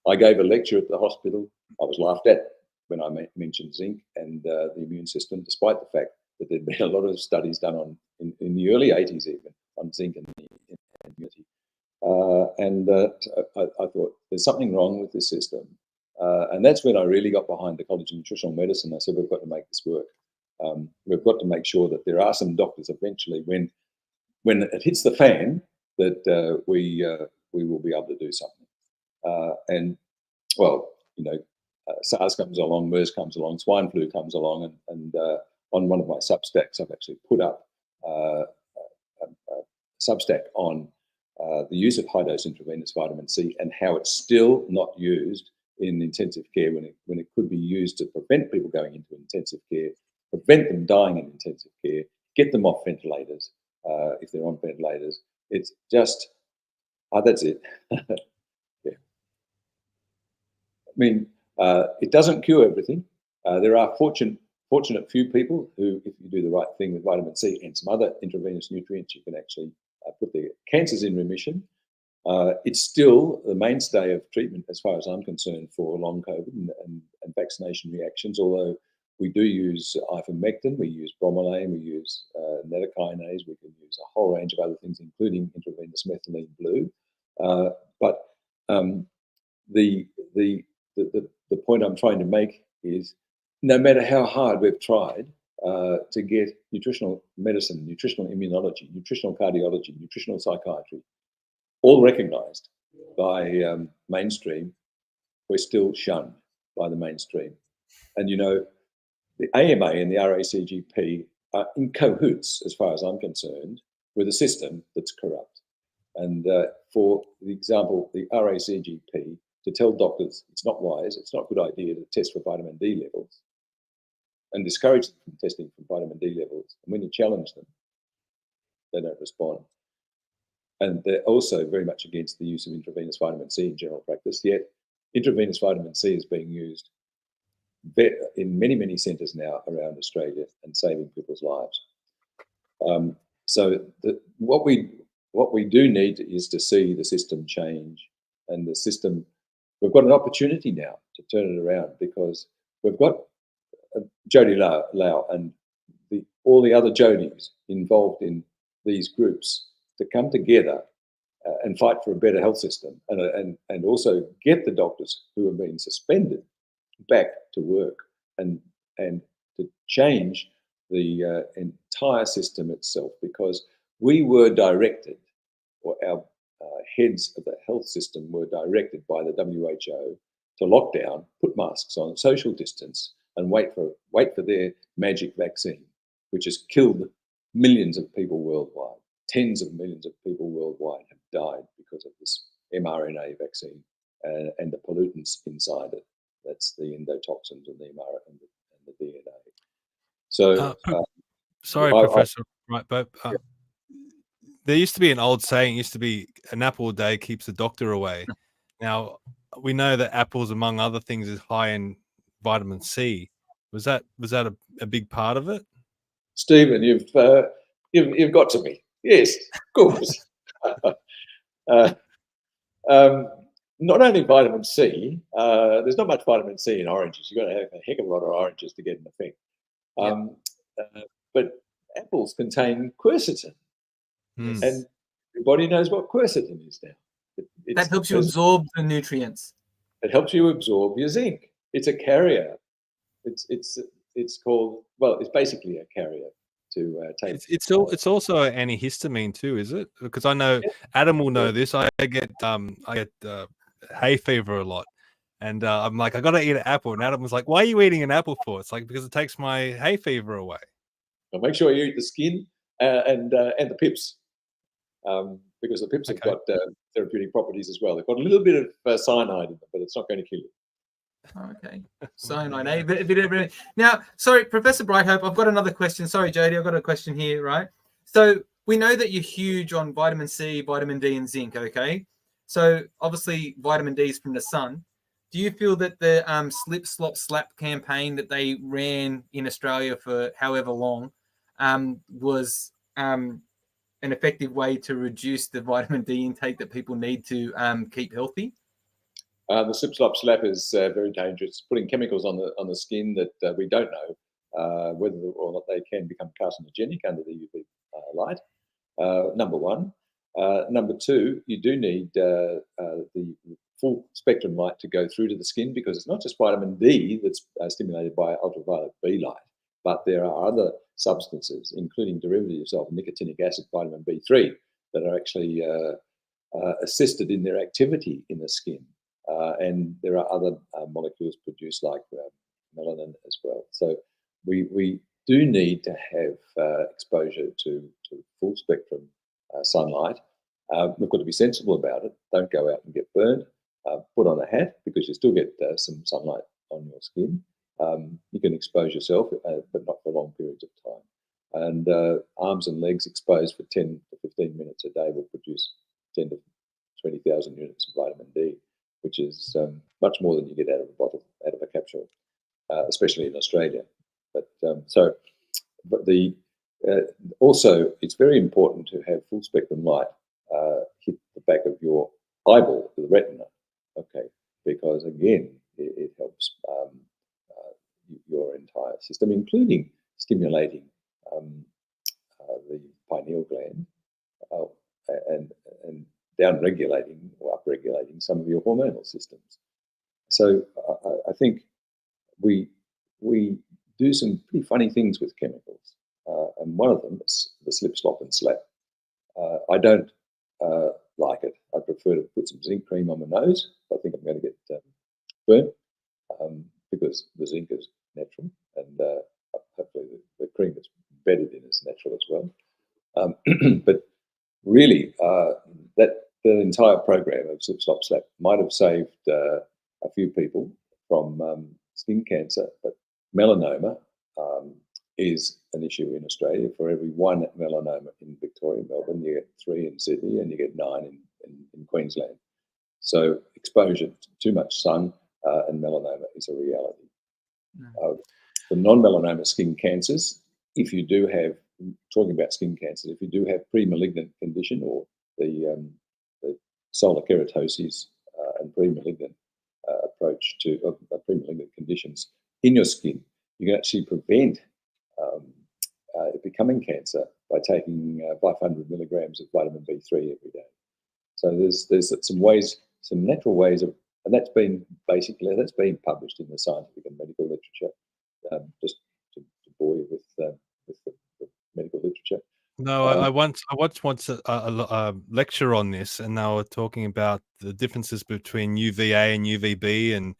I gave a lecture at the hospital. I was laughed at when I mentioned zinc and the immune system, despite the fact that there'd been a lot of studies done in the early 80s even on zinc and immunity. I thought, there's something wrong with this system. And that's when I really got behind the College of Nutritional Medicine. I said, we've got to make this work. We've got to make sure that there are some doctors eventually, when it hits the fan, that we will be able to do something. SARS comes along, MERS comes along, swine flu comes along, and on one of my Substacks, I've actually put up a Substack on the use of high-dose intravenous vitamin C and how it's still not used in intensive care when it could be used to prevent people going into intensive care, prevent them dying in intensive care, get them off ventilators if they're on ventilators, It's just, that's it. Yeah. I mean, it doesn't cure everything. There are fortunate few people who, if you do the right thing with vitamin C and some other intravenous nutrients, you can actually put their cancers in remission. It's still the mainstay of treatment, as far as I'm concerned, for long COVID and vaccination reactions, although we do use ivermectin, we use bromelain, we use nattokinase, we can use a whole range of other things, including intravenous methylene blue. But the point I'm trying to make is, no matter how hard we've tried to get nutritional medicine, nutritional immunology, nutritional cardiology, nutritional psychiatry, all recognised by mainstream, we're still shunned by the mainstream. And, you know, the AMA and the RACGP are in cahoots, as far as I'm concerned, with a system that's corrupt. And for the example, the RACGP, to tell doctors it's not wise, it's not a good idea to test for vitamin D levels, and discourage them from testing for vitamin D levels. And when you challenge them, they don't respond. And they're also very much against the use of intravenous vitamin C in general practice, yet intravenous vitamin C is being used in many, many centres now around Australia and saving people's lives. So what we do need is to see the system change, and the system, we've got an opportunity now to turn it around, because we've got Jody Lowe and all the other Jodys involved in these groups to come together and fight for a better health system, and also get the doctors who have been suspended back to work, and to change the entire system itself, because we were directed, or our heads of the health system were directed by the WHO to lock down, put masks on, social distance, and wait for their magic vaccine, which has killed millions of people worldwide. Tens of millions of people worldwide have died because of this mRNA vaccine and the pollutants inside it. That's the endotoxins and the mRNA and the DNA. So, sorry, Professor Brighthope. There used to be an old saying, it used to be, an apple a day keeps the doctor away. Now, we know that apples, among other things, is high in vitamin C. Was that a big part of it? Stephen, you've got to me. Yes, of course. Not only vitamin C, there's not much vitamin C in oranges. You've got to have a heck of a lot of oranges to get an effect. But apples contain quercetin. And everybody knows what quercetin is now. That helps you absorb the nutrients. It helps you absorb your zinc. It's a carrier. It's called, well, it's basically a carrier to take. It's also an antihistamine too, is it? Because I know Adam will know this. I get hay fever a lot, and I'm like, I got to eat an apple. And Adam was like, why are you eating an apple for? It's like, because it takes my hay fever away. Well, make sure you eat the skin and the pips. Because the pips have got therapeutic properties as well. They've got a little bit of cyanide in them, but it's not going to kill you. Okay, cyanide, a bit of everything. Now, sorry, Professor Brighthope, I've got another question. Sorry, Jody, I've got a question here, right? So we know that you're huge on vitamin C, vitamin D, and zinc, okay? So obviously vitamin D is from the sun. Do you feel that the slip, slop, slap campaign that they ran in Australia for however long was an effective way to reduce the vitamin D intake that people need to keep healthy? The slip, slop, slap is very dangerous, putting chemicals on the skin that we don't know whether or not they can become carcinogenic under the UV light, number one. Number two, you do need the full spectrum light to go through to the skin, because it's not just vitamin D that's stimulated by ultraviolet B light, but there are other substances, including derivatives of nicotinic acid, vitamin B3, that are actually assisted in their activity in the skin. And there are other molecules produced like melanin as well. So we do need to have exposure to full spectrum sunlight. We've got to be sensible about it. Don't go out and get burned. Put on a hat, because you still get some sunlight on your skin. You can expose yourself, but not for long periods of time. And arms and legs exposed for 10 to 15 minutes a day will produce 10 to 20,000 units of vitamin D, which is much more than you get out of a bottle, out of a capsule, especially in Australia. But also, it's very important to have full spectrum light hit the back of your eyeball, the retina, okay, because again, it helps your entire system, including stimulating the pineal gland and down-regulating or up-regulating some of your hormonal systems. So I think we do some pretty funny things with chemicals, and one of them is the slip, slop, and slap. I don't like it. I prefer to put some zinc cream on my nose. I think I'm going to get burnt because the zinc is natural, and hopefully the cream that's embedded in is natural as well. But really, that the entire program of slip, slop, slap might have saved a few people from skin cancer, but melanoma is an issue in Australia. For every one melanoma in Victoria, Melbourne, you get 3 in Sydney, and you get 9 in Queensland. So exposure to too much sun and melanoma is a reality. For non-melanoma skin cancers, if you do have, talking about skin cancers, if you do have pre-malignant condition or the solar keratosis and pre-malignant approach to pre-malignant conditions in your skin, you can actually prevent it becoming cancer by taking 500 milligrams of vitamin B3 every day. So there's some ways, some natural ways of, and that's been published in the scientific and medical literature. Just to bore you with the medical literature. No, I once watched a lecture on this, and they were talking about the differences between UVA and UVB, and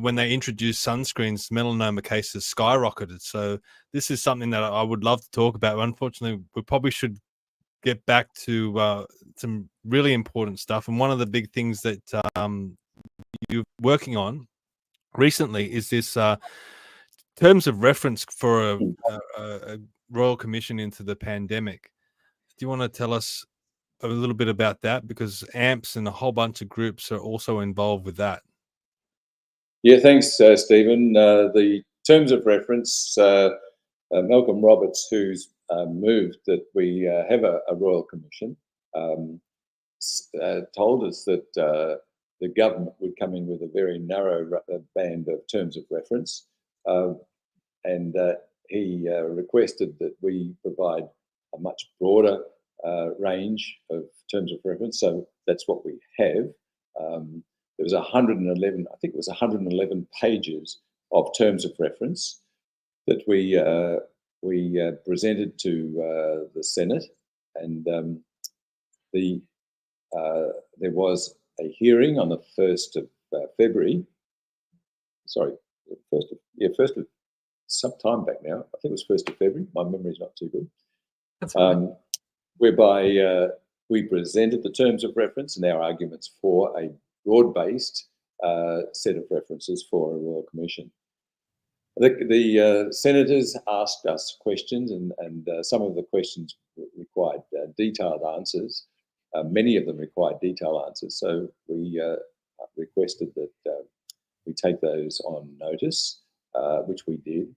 when they introduced sunscreens, melanoma cases skyrocketed. So this is something that I would love to talk about. Unfortunately, we probably should get back to some really important stuff. And one of the big things that you're working on recently is this terms of reference for a Royal Commission into the pandemic. Do you want to tell us a little bit about that? Because AMPS and a whole bunch of groups are also involved with that. Yeah, thanks, Stephen. The terms of reference, Malcolm Roberts, who's moved that we have a Royal Commission, told us that the government would come in with a very narrow band of terms of reference, and he requested that we provide a much broader range of terms of reference. So that's what we have. There was 111, I think it was 111 pages of terms of reference that we presented to the Senate, and there was a hearing on the 1st of February. Sorry, 1st of some time back now. I think it was 1st of February. My memory's not too good. Whereby we presented the terms of reference and our arguments for a broad-based set of references for a Royal Commission. The senators asked us questions, and some of the questions required detailed answers. Many of them required detailed answers, so we requested that we take those on notice, which we did,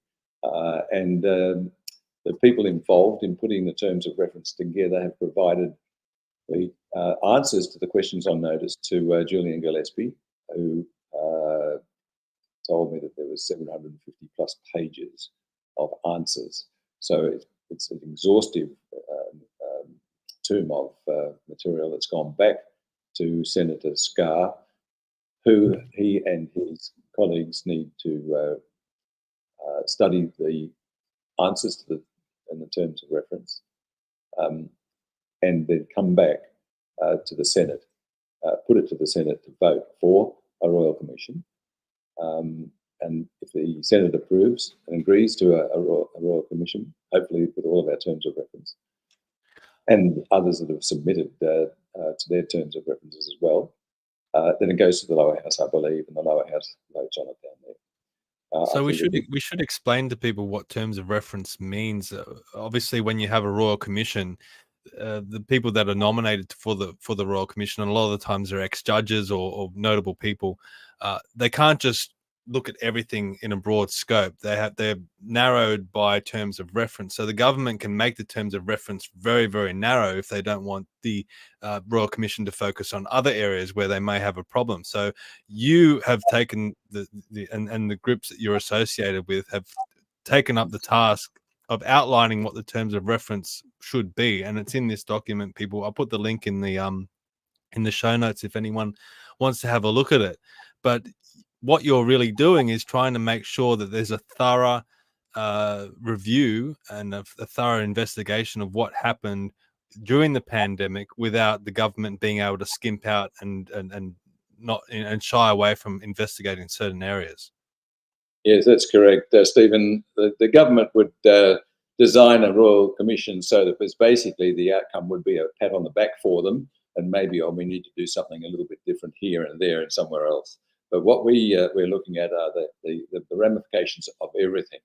and the people involved in putting the terms of reference together have provided the answers to the questions on notice to Julian Gillespie, who told me that there was 750 plus pages of answers. So it's an exhaustive tomb of material that's gone back to Senator Scarr, who he and his colleagues need to study the answers to the terms of reference, and then come back to the Senate, put it to the Senate to vote for a Royal Commission. And if the Senate approves and agrees to a Royal Commission, hopefully with all of our terms of reference, and others that have submitted to their terms of references as well, then it goes to the lower house, I believe, and the lower house votes on it down there. So we should explain to people what terms of reference means. Obviously, when you have a royal commission, the people that are nominated for the royal commission, and a lot of the times they're ex-judges or notable people, they can't just look at everything in a broad scope. They're narrowed by terms of reference. So the government can make the terms of reference very, very narrow if they don't want the Royal Commission to focus on other areas where they may have a problem. So you have taken and the groups that you're associated with have taken up the task of outlining what the terms of reference should be, and it's in this document. People, I'll put the link in the show notes if anyone wants to have a look at it. But what you're really doing is trying to make sure that there's a thorough review and a thorough investigation of what happened during the pandemic without the government being able to skimp out and shy away from investigating certain areas. Yes, that's correct, Stephen. The government would design a royal commission so that there's basically the outcome would be a pat on the back for them, and maybe we need to do something a little bit different here and there and somewhere else. But what we're looking at are the ramifications of everything,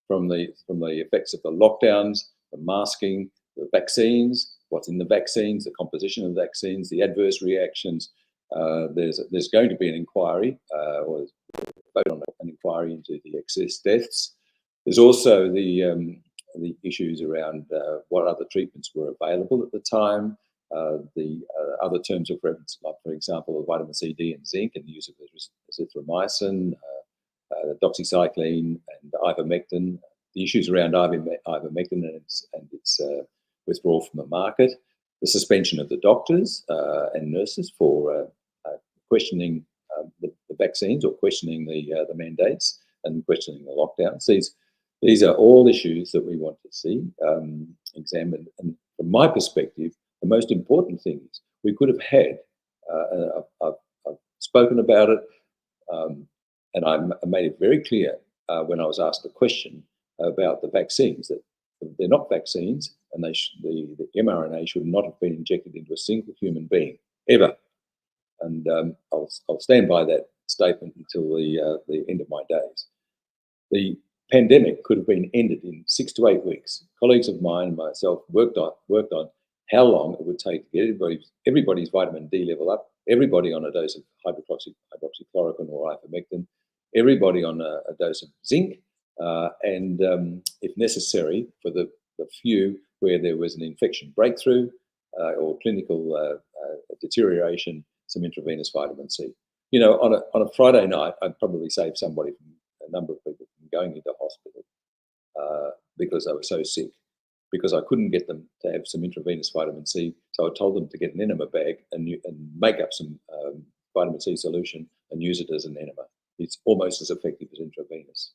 from the effects of the lockdowns, the masking, the vaccines, what's in the vaccines, the composition of the vaccines, the adverse reactions. There's going to be an inquiry, or vote on an inquiry into the excess deaths. There's also the issues around what other treatments were available at the time. The other terms of reference, like, for example, vitamin C, D, and zinc, and the use of azithromycin, doxycycline, and ivermectin. The issues around ivermectin and its withdrawal from the market. The suspension of the doctors and nurses for questioning the vaccines or questioning the mandates and questioning the lockdowns. These are all issues that we want to see examined. And from my perspective, the most important thing is we could have had, I've spoken about it, and I made it very clear when I was asked a question about the vaccines, that they're not vaccines, and the mRNA should not have been injected into a single human being, ever. And I'll stand by that statement until the end of my days. The pandemic could have been ended in 6 to 8 weeks. Colleagues of mine and myself worked on how long it would take to get everybody's vitamin D level up, everybody on a dose of hydroxychloroquine or ivermectin, everybody on a dose of zinc, and if necessary, for the few where there was an infection breakthrough or clinical deterioration, some intravenous vitamin C. You know, on a Friday night, I'd probably save a number of people from going into hospital because they were so sick, because I couldn't get them to have some intravenous vitamin C. So I told them to get an enema bag and make up some vitamin C solution and use it as an enema. It's almost as effective as intravenous.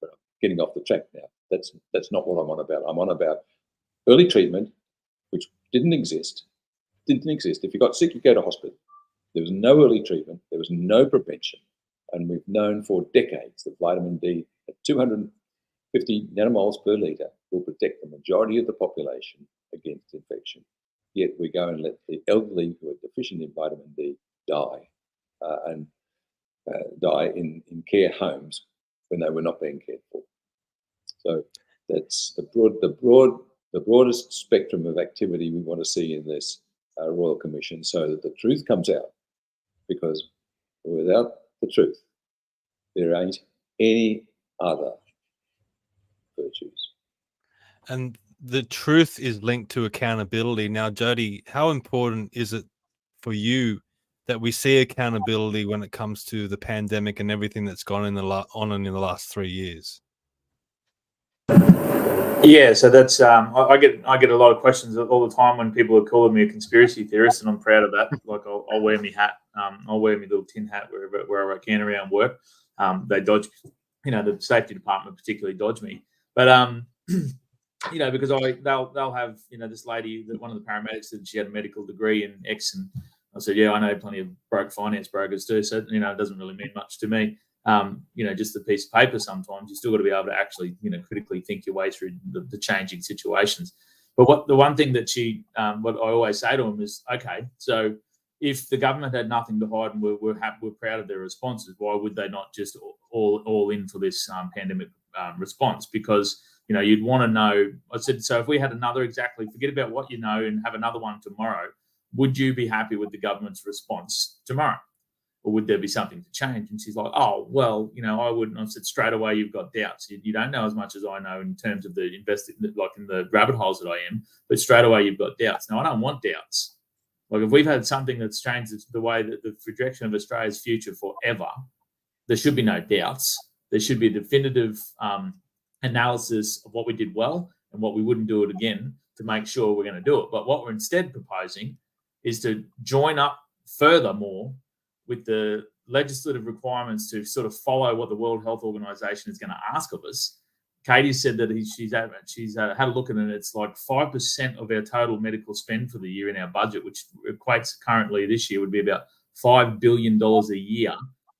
But I'm getting off the track now. That's not what I'm on about. I'm on about early treatment, which didn't exist. If you got sick, you go to hospital. There was no early treatment. There was no prevention. And we've known for decades that vitamin D at 250 nanomoles per litre will protect the majority of the population against infection. Yet we go and let the elderly who are deficient in vitamin D die, and die in care homes when they were not being cared for. So that's the broadest spectrum of activity we want to see in this Royal Commission, so that the truth comes out. Because without the truth, there ain't any other virtues. And the truth is linked to accountability. Now, Jody, how important is it for you that we see accountability when it comes to the pandemic and everything that's gone in the last 3 years? Yeah, so that's I get a lot of questions all the time when people are calling me a conspiracy theorist, and I'm proud of that. Like I'll wear my hat, I'll wear my little tin hat wherever I can around work. They dodge, the safety department particularly dodge me, but because they'll have this lady, one of the paramedics said she had a medical degree in X, and I said, yeah, I know plenty of broke finance brokers too, so it doesn't really mean much to me. Just a piece of paper. Sometimes you still got to be able to actually, critically think your way through the changing situations. But the one thing that what I always say to them is, okay, so if the government had nothing to hide and we're proud of their responses, why would they not just all in for this pandemic response? Because, you know, you'd want to know. I said, so if we had another forget about what you know and have another one tomorrow, would you be happy with the government's response tomorrow? Or would there be something to change? And she's like, oh, well, you know, I wouldn't. I said, straight away, you've got doubts. You don't know as much as I know in terms of like in the rabbit holes that I am, but straight away you've got doubts. Now, I don't want doubts. Like, if we've had something that's changed the way that the projection of Australia's future forever, there should be no doubts. There should be a definitive analysis of what we did well and what we wouldn't do it again to make sure we're going to do it. But what we're instead proposing is to join up furthermore with the legislative requirements to sort of follow what the World Health Organization is going to ask of us. Katie said that she's had a look at it, and it's like 5% of our total medical spend for the year in our budget, which equates currently this year would be about $5 billion a year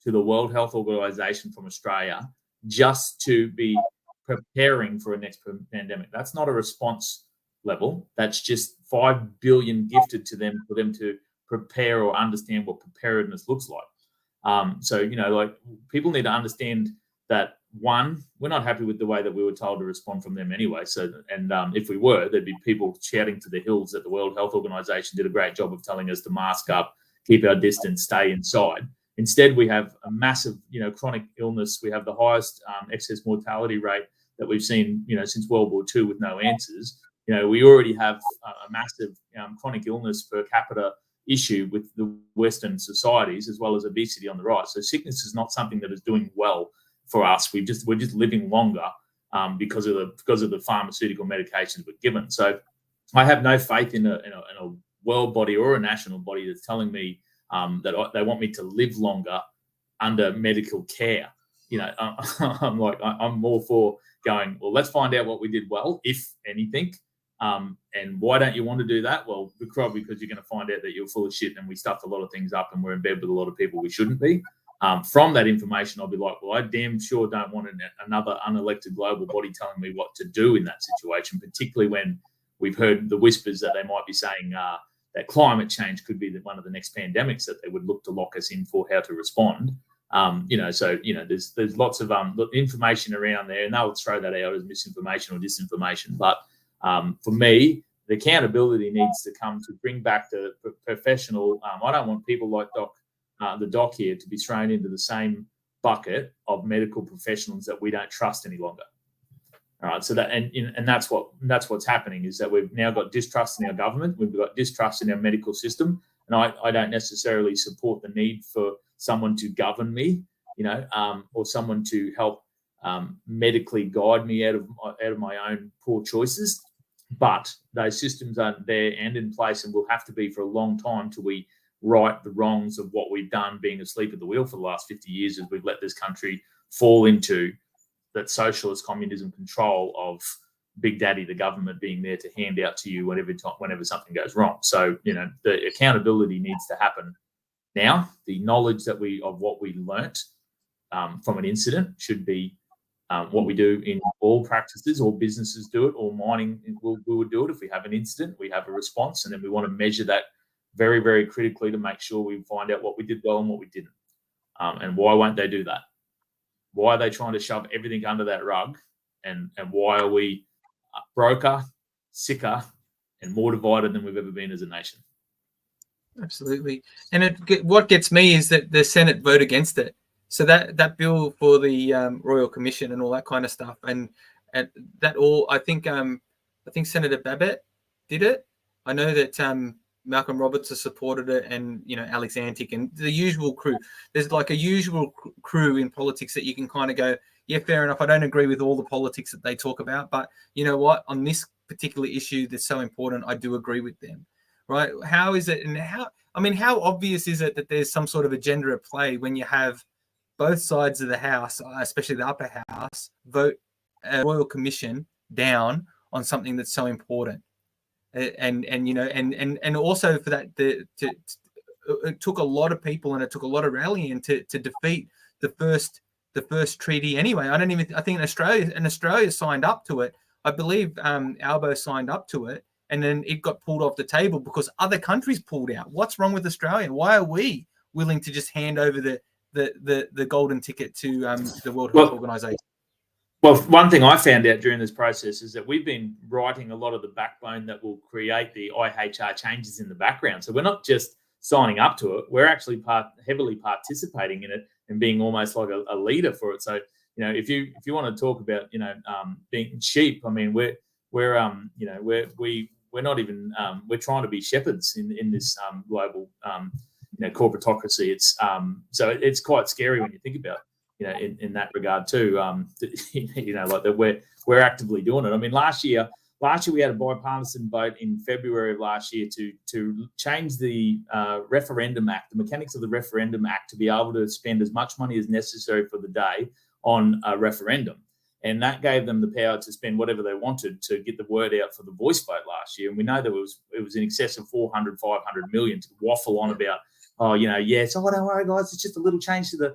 to the World Health Organization from Australia, just to be preparing for a next pandemic. That's not a response level. That's just $5 billion gifted to them for them to prepare or understand what preparedness looks like. So, you know, like, people need to understand that, one, we're not happy with the way that we were told to respond from them anyway. So, and if we were, there'd be people shouting to the hills that the World Health Organization did a great job of telling us to mask up, keep our distance, stay inside. Instead, we have a massive, you know, chronic illness. We have the highest excess mortality rate that we've seen, you know, since World War II with no answers. You know, we already have a massive chronic illness per capita issue with the Western societies, as well as obesity on the rise. So sickness is not something that is doing well for us. We're just living longer because of the pharmaceutical medications we're given. So I have no faith in a world body or a national body that's telling me that they want me to live longer under medical care. You know, I'm more for going, well, let's find out what we did well, if anything. And why don't you want to do that? Well, probably because you're going to find out that you're full of shit and we stuffed a lot of things up and we're in bed with a lot of people we shouldn't be. From that information, I'll be like, well, I damn sure don't want another unelected global body telling me what to do in that situation, particularly when we've heard the whispers that they might be saying that climate change could be one of the next pandemics that they would look to lock us in for how to respond. You know, so, you know, there's lots of information around there, and they'll throw that out as misinformation or disinformation. But for me, the accountability needs to come to bring back the professional. I don't want people like the doc here to be thrown into the same bucket of medical professionals that we don't trust any longer. All right, so that and that's what's happening, is that we've now got distrust in our government, we've got distrust in our medical system, and I don't necessarily support the need for someone to govern me, you know, or someone to help medically guide me out of my own poor choices. But those systems aren't there and in place, and will have to be for a long time till we right the wrongs of what we've done, being asleep at the wheel for the last 50 years, as we've let this country fall into that socialist communism control of Big Daddy, the government, being there to hand out to you whenever something goes wrong. So, you know, the accountability needs to happen now. The knowledge of what we learnt from an incident should be what we do in all practices. All businesses do it, all mining, we would do it. If we have an incident, we have a response, and then we want to measure that very, very critically to make sure we find out what we did well and what we didn't. And why won't they do that? Why are they trying to shove everything under that rug? And why are we broker, sicker, and more divided than we've ever been as a nation? Absolutely. And what gets me is that the Senate vote against it. So that bill for the Royal Commission and all that kind of stuff, and that all, I think Senator Babbitt did it. I know that Malcolm Roberts has supported it, and, you know, Alex Antic and the usual crew. There's like a usual crew in politics that you can kind of go, yeah, fair enough. I don't agree with all the politics that they talk about, but you know what? On this particular issue that's so important, I do agree with them, right? How is it, and how obvious is it that there's some sort of agenda at play when you have both sides of the House, especially the upper house, vote a Royal Commission down on something that's so important? And you know, and also for that, it took a lot of people and it took a lot of rallying to defeat the first treaty. Anyway, I think Australia signed up to it. I believe Albo signed up to it, and then it got pulled off the table because other countries pulled out. What's wrong with Australia? Why are we willing to just hand over the golden ticket to the World Health Organization? Well, one thing I found out during this process is that we've been writing a lot of the backbone that will create the IHR changes in the background. So we're not just signing up to it; we're actually heavily participating in it and being almost like a leader for it. So, if you want to talk about being sheep, I mean, we're not even we're trying to be shepherds in this global corporatocracy. It's so it's quite scary when you think about in that regard too. Like that we're actively doing it. I mean, last year we had a bipartisan vote in February of last year to change the referendum act, the mechanics of the referendum act, to be able to spend as much money as necessary for the day on a referendum. And that gave them the power to spend whatever they wanted to get the word out for the voice vote last year. And we know that it was in excess of 400, 500 million to waffle on about, yes, don't worry, guys, it's just a little change to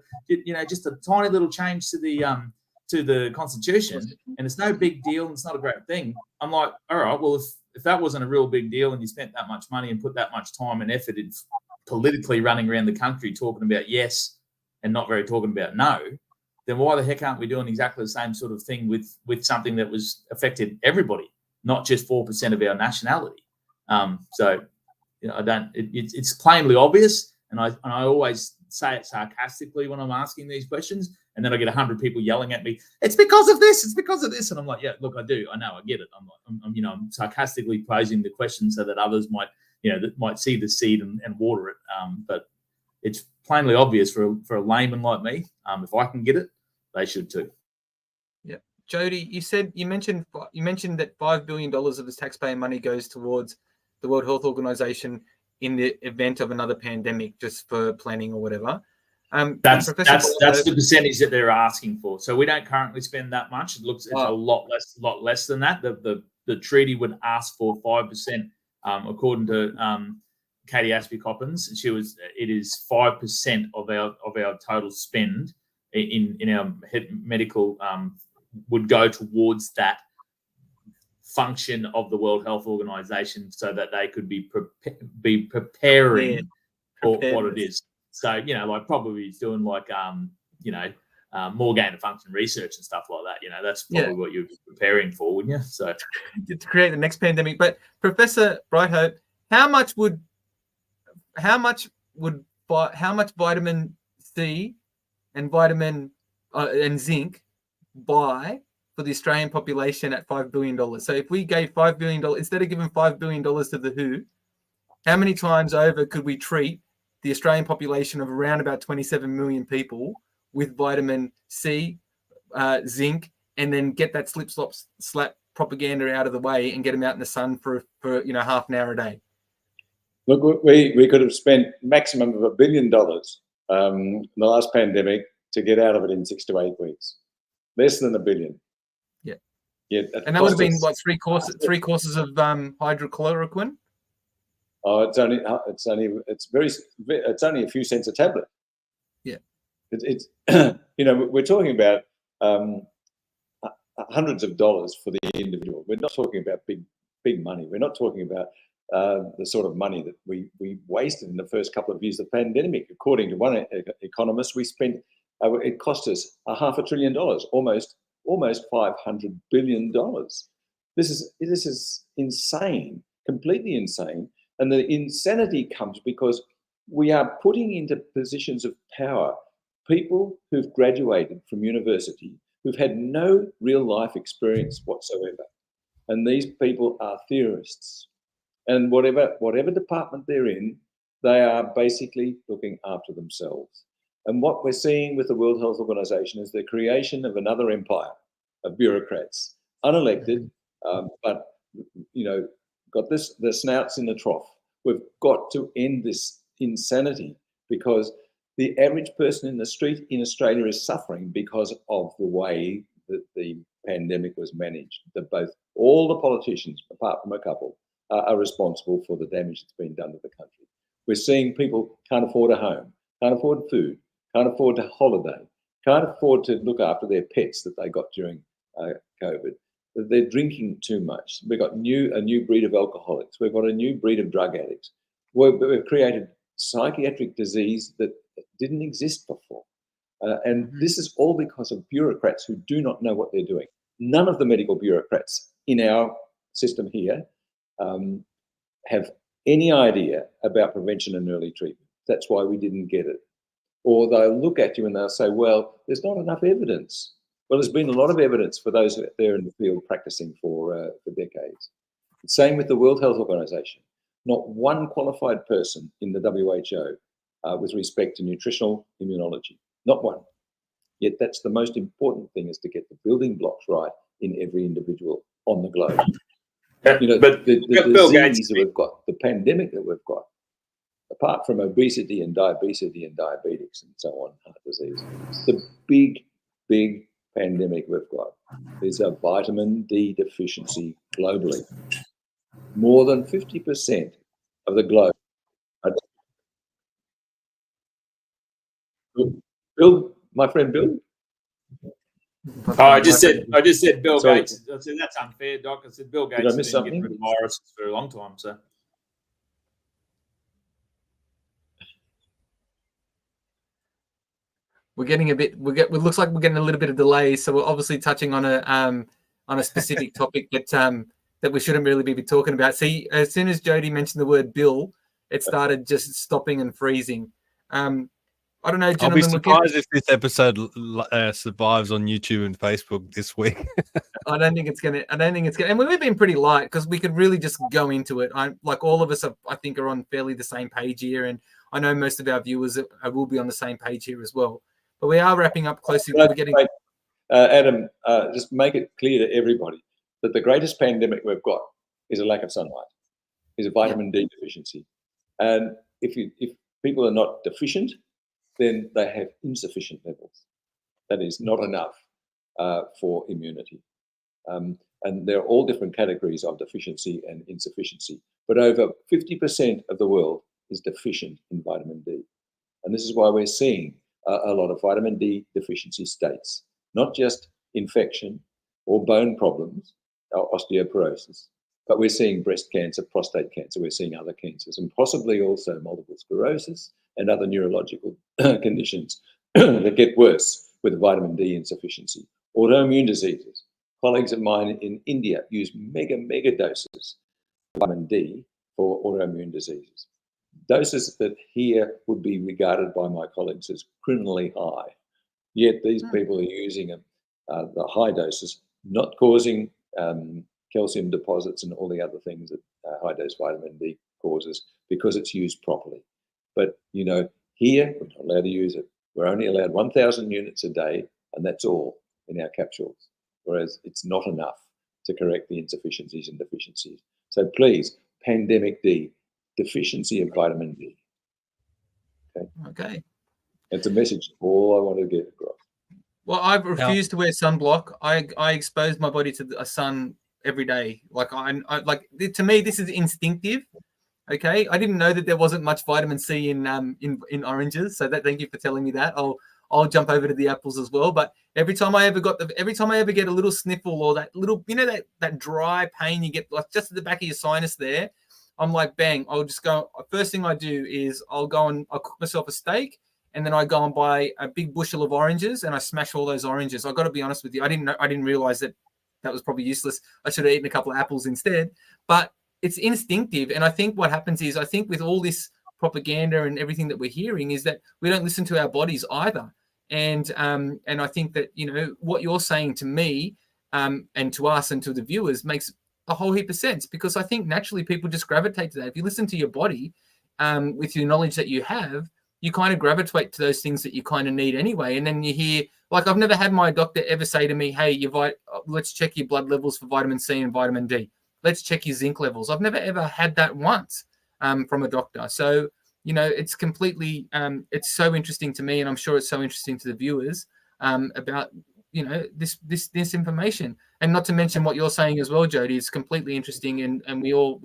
just a tiny little change to the Constitution, and it's no big deal and it's not a great thing. I'm like, all right, well, if that wasn't a real big deal and you spent that much money and put that much time and effort in politically running around the country talking about yes and not very talking about no, then why the heck aren't we doing exactly the same sort of thing with something that was affected everybody, not just 4% of our nationality? It's plainly obvious, and I always say it sarcastically when I'm asking these questions, and then I get 100 people yelling at me, it's because of this, it's because of this, and I'm like, yeah, look, I know, I get it. I'm sarcastically posing the question so that others might see the seed and water it. But it's plainly obvious for a layman like me. If I can get it, they should too. Yeah, Jody, you mentioned that $5 billion of this taxpayer money goes towards the World Health Organization in the event of another pandemic, just for planning or whatever. That's the percentage that they're asking for. So we don't currently spend that much. It's a lot less than that. The treaty would ask for 5%, according to Katie Aspie-Coppins. It is 5% of our total spend in our medical would go towards that function of the World Health Organization, so that they could be preparing for what it is. So, like probably doing like, more gain of function research and stuff like that. That's probably what you're preparing for, wouldn't you? So to create the next pandemic. But Professor Brighthope, how much vitamin C and vitamin and zinc buy for the Australian population at $5 billion? So if we gave $5 billion, instead of giving $5 billion to the WHO, how many times over could we treat the Australian population of around about 27 million people with vitamin C, zinc, and then get that slap propaganda out of the way and get them out in the sun for half an hour a day? Look, we could have spent maximum of $1 billion in the last pandemic to get out of it in 6 to 8 weeks. Less than $1 billion. Yeah, and that would have been what, three courses of hydrochloroquine. Oh, it's only a few cents a tablet. Yeah, it's we're talking about hundreds of dollars for the individual. We're not talking about big money. We're not talking about the sort of money that we wasted in the first couple of years of the pandemic. According to one economist, we spent it cost us $500 billion, almost $500 billion. This is insane, completely insane. And the insanity comes because we are putting into positions of power people who've graduated from university, who've had no real life experience whatsoever. And these people are theorists. And whatever department they're in, they are basically looking after themselves. And what we're seeing with the World Health Organization is the creation of another empire of bureaucrats, unelected, but got the snouts in the trough. We've got to end this insanity, because the average person in the street in Australia is suffering because of the way that the pandemic was managed. That all the politicians, apart from a couple, are responsible for the damage that's been done to the country. We're seeing people can't afford a home, can't afford food, can't afford a holiday, can't afford to look after their pets that they got during COVID. that they're drinking too much. We've got a new breed of alcoholics. We've got a new breed of drug addicts. We've created psychiatric disease that didn't exist before. And this is all because of bureaucrats who do not know what they're doing. None of the medical bureaucrats in our system here have any idea about prevention and early treatment. That's why we didn't get it. Or they'll look at you and they'll say, well, there's not enough evidence. Well, there's been a lot of evidence for those out there in the field practicing for decades. Same with the World Health Organization. Not one qualified person in the WHO with respect to nutritional immunology. Not one. Yet that's the most important thing, is to get the building blocks right in every individual on the globe. You know, but the Gates, disease that we've got, the pandemic that we've got, apart from obesity and diabetics and so on, heart disease, the big pandemic we've got is a vitamin D deficiency globally. More than 50% of the globe. Bill, my friend Bill. Oh, I just said Bill Sorry. Gates. I said that's unfair, Doc. I said Bill Gates Did I miss didn't something? get rid of viruses for a long time. So We're getting a bit. It looks like we're getting a little bit of delay. So we're obviously touching on a specific topic that we shouldn't really be talking about. See, as soon as Jody mentioned the word Bill, it started just stopping and freezing. I don't know, gentlemen. I'll be surprised if this episode survives on YouTube and Facebook this week. I don't think it's gonna. And we've been pretty light because we could really just go into it. Like all of us, I think, are on fairly the same page here, and I know most of our viewers will be on the same page here as well. But we are wrapping up closely. We're getting. Adam, just make it clear to everybody that the greatest pandemic we've got is a lack of sunlight, is a vitamin D deficiency, and if people are not deficient, then they have insufficient levels. That is not enough for immunity. And there are all different categories of deficiency and insufficiency. But over 50% of the world is deficient in vitamin D. And this is why we're seeing a lot of vitamin D deficiency states, not just infection or bone problems, or osteoporosis, but we're seeing breast cancer, prostate cancer, we're seeing other cancers, and possibly also multiple sclerosis and other neurological conditions that get worse with vitamin D insufficiency. Autoimmune diseases. Colleagues of mine in India use mega doses of vitamin D for autoimmune diseases. Doses that here would be regarded by my colleagues as criminally high. Yet these people are using the high doses, not causing calcium deposits and all the other things that high-dose vitamin D causes, because it's used properly. But, you know, here we're not allowed to use it. We're only allowed 1,000 units a day, and that's all in our capsules, whereas it's not enough to correct the insufficiencies and deficiencies. So please, pandemic D, deficiency of vitamin D. Okay. That's a message, all I want to get across. Well, I've refused to wear sunblock. I expose my body to a sun every day. Like to me, this is instinctive. Okay, I didn't know that there wasn't much vitamin C in oranges. So thank you for telling me that. I'll jump over to the apples as well. But every time I ever get a little sniffle or that little, you know, that dry pain you get like just at the back of your sinus there, I'm like, bang, I'll just go. First thing I do is I'll cook myself a steak, and then I go and buy a big bushel of oranges and I smash all those oranges. I got to be honest with you, I didn't realize that was probably useless. I should have eaten a couple of apples instead. But it's instinctive, and I think what happens is, I think with all this propaganda and everything that we're hearing, is that we don't listen to our bodies either. And I think that, you know, what you're saying to me and to us and to the viewers makes a whole heap of sense, because I think naturally people just gravitate to that. If you listen to your body with your knowledge that you have, you kind of gravitate to those things that you kind of need anyway. And then you hear, like, I've never had my doctor ever say to me, hey, let's check your blood levels for vitamin C and vitamin D. Let's check your zinc levels. I've never ever had that once from a doctor. So, you know, it's completely, it's so interesting to me, and I'm sure it's so interesting to the viewers about, you know, this information. And not to mention what you're saying as well, Jody, it's completely interesting, and we all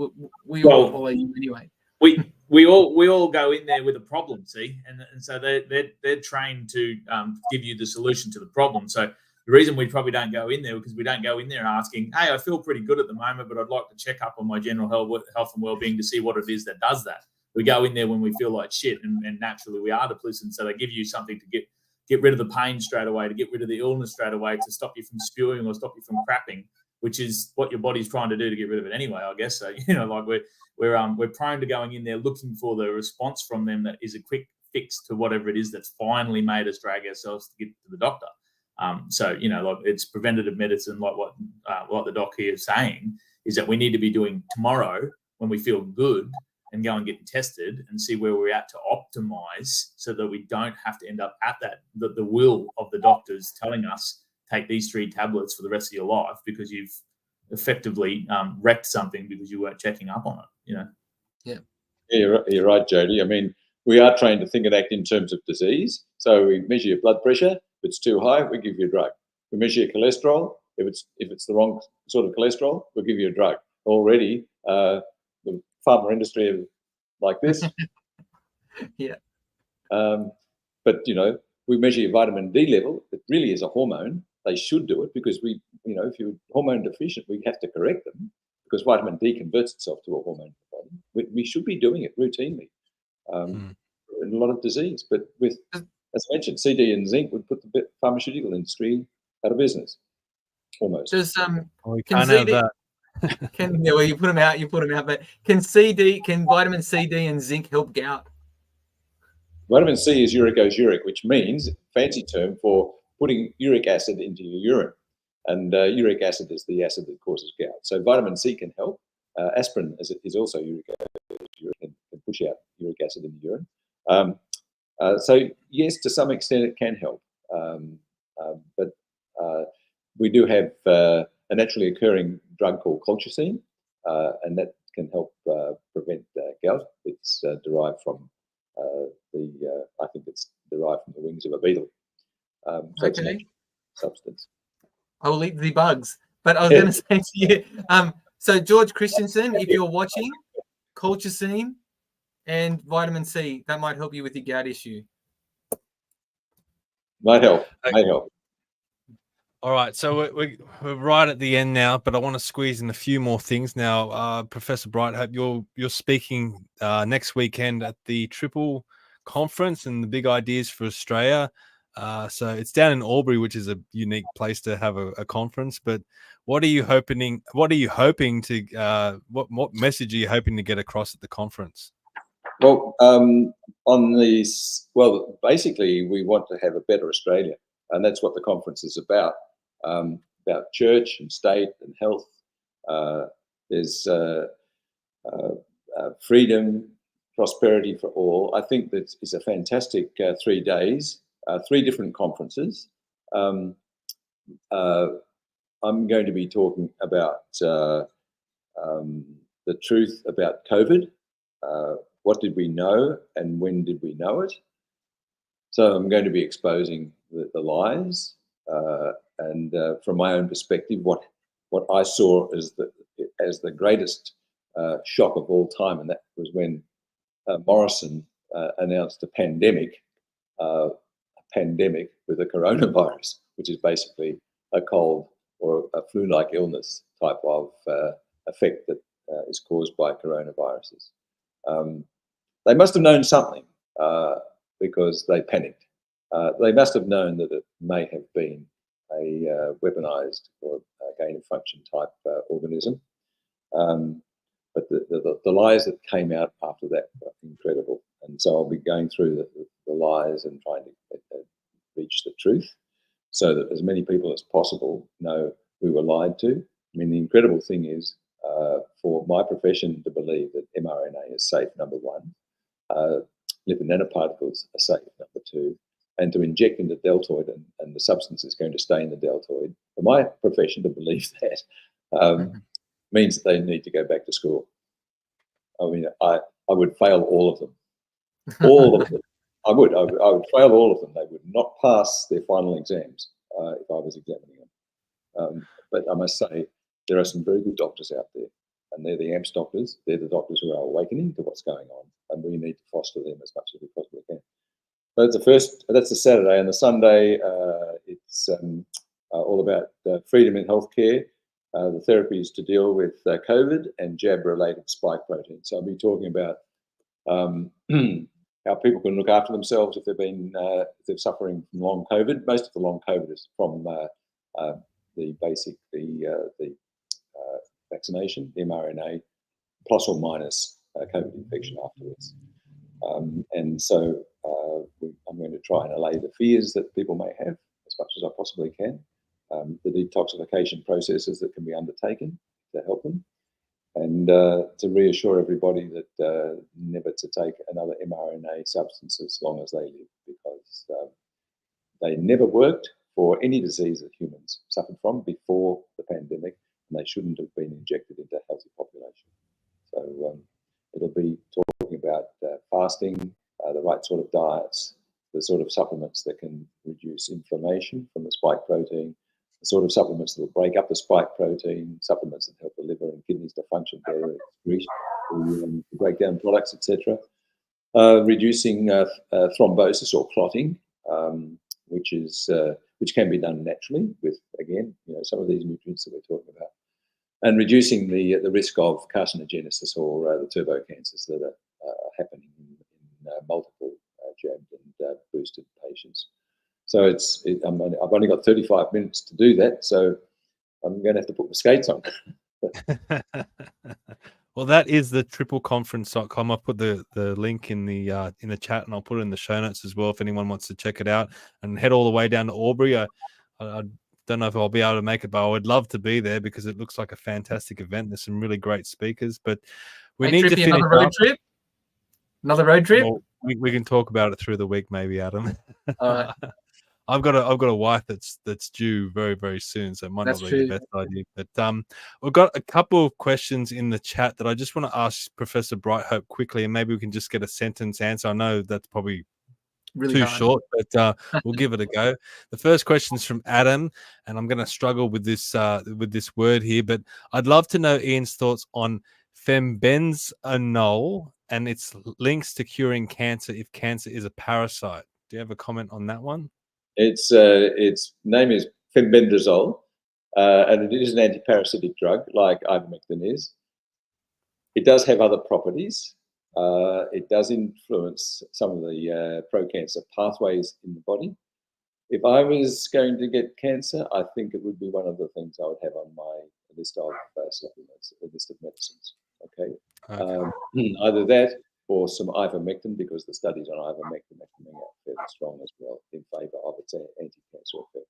follow you anyway. We all go in there with a problem, see, and so they're trained to give you the solution to the problem. So The reason we probably don't go in there because we don't go in there asking, hey, I feel pretty good at the moment, but I'd like to check up on my general health and well-being to see what it is that does that. We go in there when we feel like shit, and naturally we are depleted. So they give you something to get rid of the pain straight away, to get rid of the illness straight away, to stop you from spewing or stop you from crapping, which is what your body's trying to do to get rid of it anyway, I guess. So, you know, like we're prone to going in there looking for the response from them that is a quick fix to whatever it is that's finally made us drag ourselves to get to the doctor. So, you know, like it's preventative medicine, like what the doc here is saying, is that we need to be doing tomorrow when we feel good and go and get tested and see where we're at to optimize so that we don't have to end up at the will of the doctors telling us, take these 3 tablets for the rest of your life because you've effectively wrecked something because you weren't checking up on it, you know? Yeah. Yeah, you're right, Jody. I mean, we are trained to think and act in terms of disease. So we measure your blood pressure. If it's too high, we give you a drug. We measure your cholesterol. If it's the wrong sort of cholesterol, we'll give you a drug. Already, the pharma industry like this. Yeah. But, you know, we measure your vitamin D level. It really is a hormone. They should do it because if you're hormone deficient, we have to correct them because vitamin D converts itself to a hormone. We should be doing it routinely in a lot of disease. But with, as mentioned, CD and zinc would put the pharmaceutical industry out of business, almost. Does we can't have that. You put them out. But can vitamin C, D, and zinc help gout? Vitamin C is uricosuric, which means fancy term for putting uric acid into your urine, and uric acid is the acid that causes gout. So vitamin C can help. Aspirin is also uric can push out uric acid in the urine. So yes, to some extent it can help, but we do have a naturally occurring drug called colchicine, and that can help prevent gout. It's derived from I think it's derived from the wings of a beetle. So it's a natural substance. I will eat the bugs. But I was going to say to you, so George Christensen, if you're watching, colchicine and vitamin C, that might help you with your gout issue. Might help. All right, so we're right at the end now, but I want to squeeze in a few more things now. Professor Brighthope, you're speaking next weekend at the Triple Conference and the Big Ideas for Australia. So it's down in Albury, which is a unique place to have a conference. But what are you hoping to? What message are you hoping to get across at the conference? Well, basically, we want to have a better Australia, and that's what the conference is about church and state and health. There's freedom, prosperity for all. I think that is a fantastic 3 days, 3 different conferences. I'm going to be talking about the truth about COVID. What did we know and when did we know it? So I'm going to be exposing the lies and from my own perspective, what I saw as the greatest shock of all time, and that was when Morrison announced a pandemic with a coronavirus, which is basically a cold or a flu-like illness type of effect that is caused by coronaviruses. They must have known something because they panicked. They must have known that it may have been a weaponized or a gain-of-function type organism. But the lies that came out after that were incredible. And so I'll be going through the lies and trying to reach the truth so that as many people as possible know we were lied to. I mean, the incredible thing is for my profession to believe that mRNA is safe, number one, lipid nanoparticles are safe, number two, and to inject into the deltoid and the substance is going to stay in the deltoid. For my profession to believe that means that they need to go back to school. I mean, I would fail all of them. All of them. I would fail all of them. They would not pass their final exams if I was examining them. But I must say, there are some very good doctors out there, and they're the AMPS doctors. They're the doctors who are awakening to what's going on, and we need to foster them as much as we possibly can. So that's the Saturday, and the Sunday it's all about freedom in healthcare, the therapies to deal with COVID and jab-related spike protein. So I'll be talking about how people can look after themselves if they're suffering from long COVID. Most of the long COVID is from the vaccination, the mRNA, plus or minus COVID infection afterwards. And so I'm going to try and allay the fears that people may have as much as I possibly can. The detoxification processes that can be undertaken to help them, and to reassure everybody that never to take another mRNA substance as long as they live, because they never worked for any disease that humans suffered from before the pandemic, and they shouldn't have been injected into a healthy population. So it'll be talking about fasting, the right sort of diets, the sort of supplements that can reduce inflammation from the spike protein, the sort of supplements that will break up the spike protein, supplements that help the liver and kidneys to function better, to break down products, etc. Reducing thrombosis or clotting, which can be done naturally with, again, some of these nutrients that we're talking about, and reducing the risk of carcinogenesis or the turbo cancers that are happening in multiple jabbed and boosted patients. So I've only got 35 minutes to do that, so I'm going to have to put my skates on. Well, that is the tripleconference.com. I'll put the link in the chat, and I'll put it in the show notes as well if anyone wants to check it out, and head all the way down to Albury. I don't know if I'll be able to make it, but I would love to be there because it looks like a fantastic event. There's some really great speakers, but we need to finish another road trip. Another road trip. Well, we can talk about it through the week, maybe, Adam. All right. I've got a wife that's due very, very soon, so it might not be the best idea. But we've got a couple of questions in the chat that I just want to ask Professor Brighthope quickly, and maybe we can just get a sentence answer. I know that's probably really too short, but we'll give it a go. The first question is from Adam, and I'm going to struggle with this word here, but I'd love to know Ian's thoughts on fenbenzanol and its links to curing cancer if cancer is a parasite. Do you have a comment on that one? Its name is fenbendazole, and it is an antiparasitic drug like ivermectin is. It does have other properties. It does influence some of the pro-cancer pathways in the body. If I was going to get cancer, I think it would be one of the things I would have on my list of supplements, a list of medicines. Okay. Either that or some ivermectin, because the studies on ivermectin are coming out fairly strong as well in favour of its anti-cancer effect.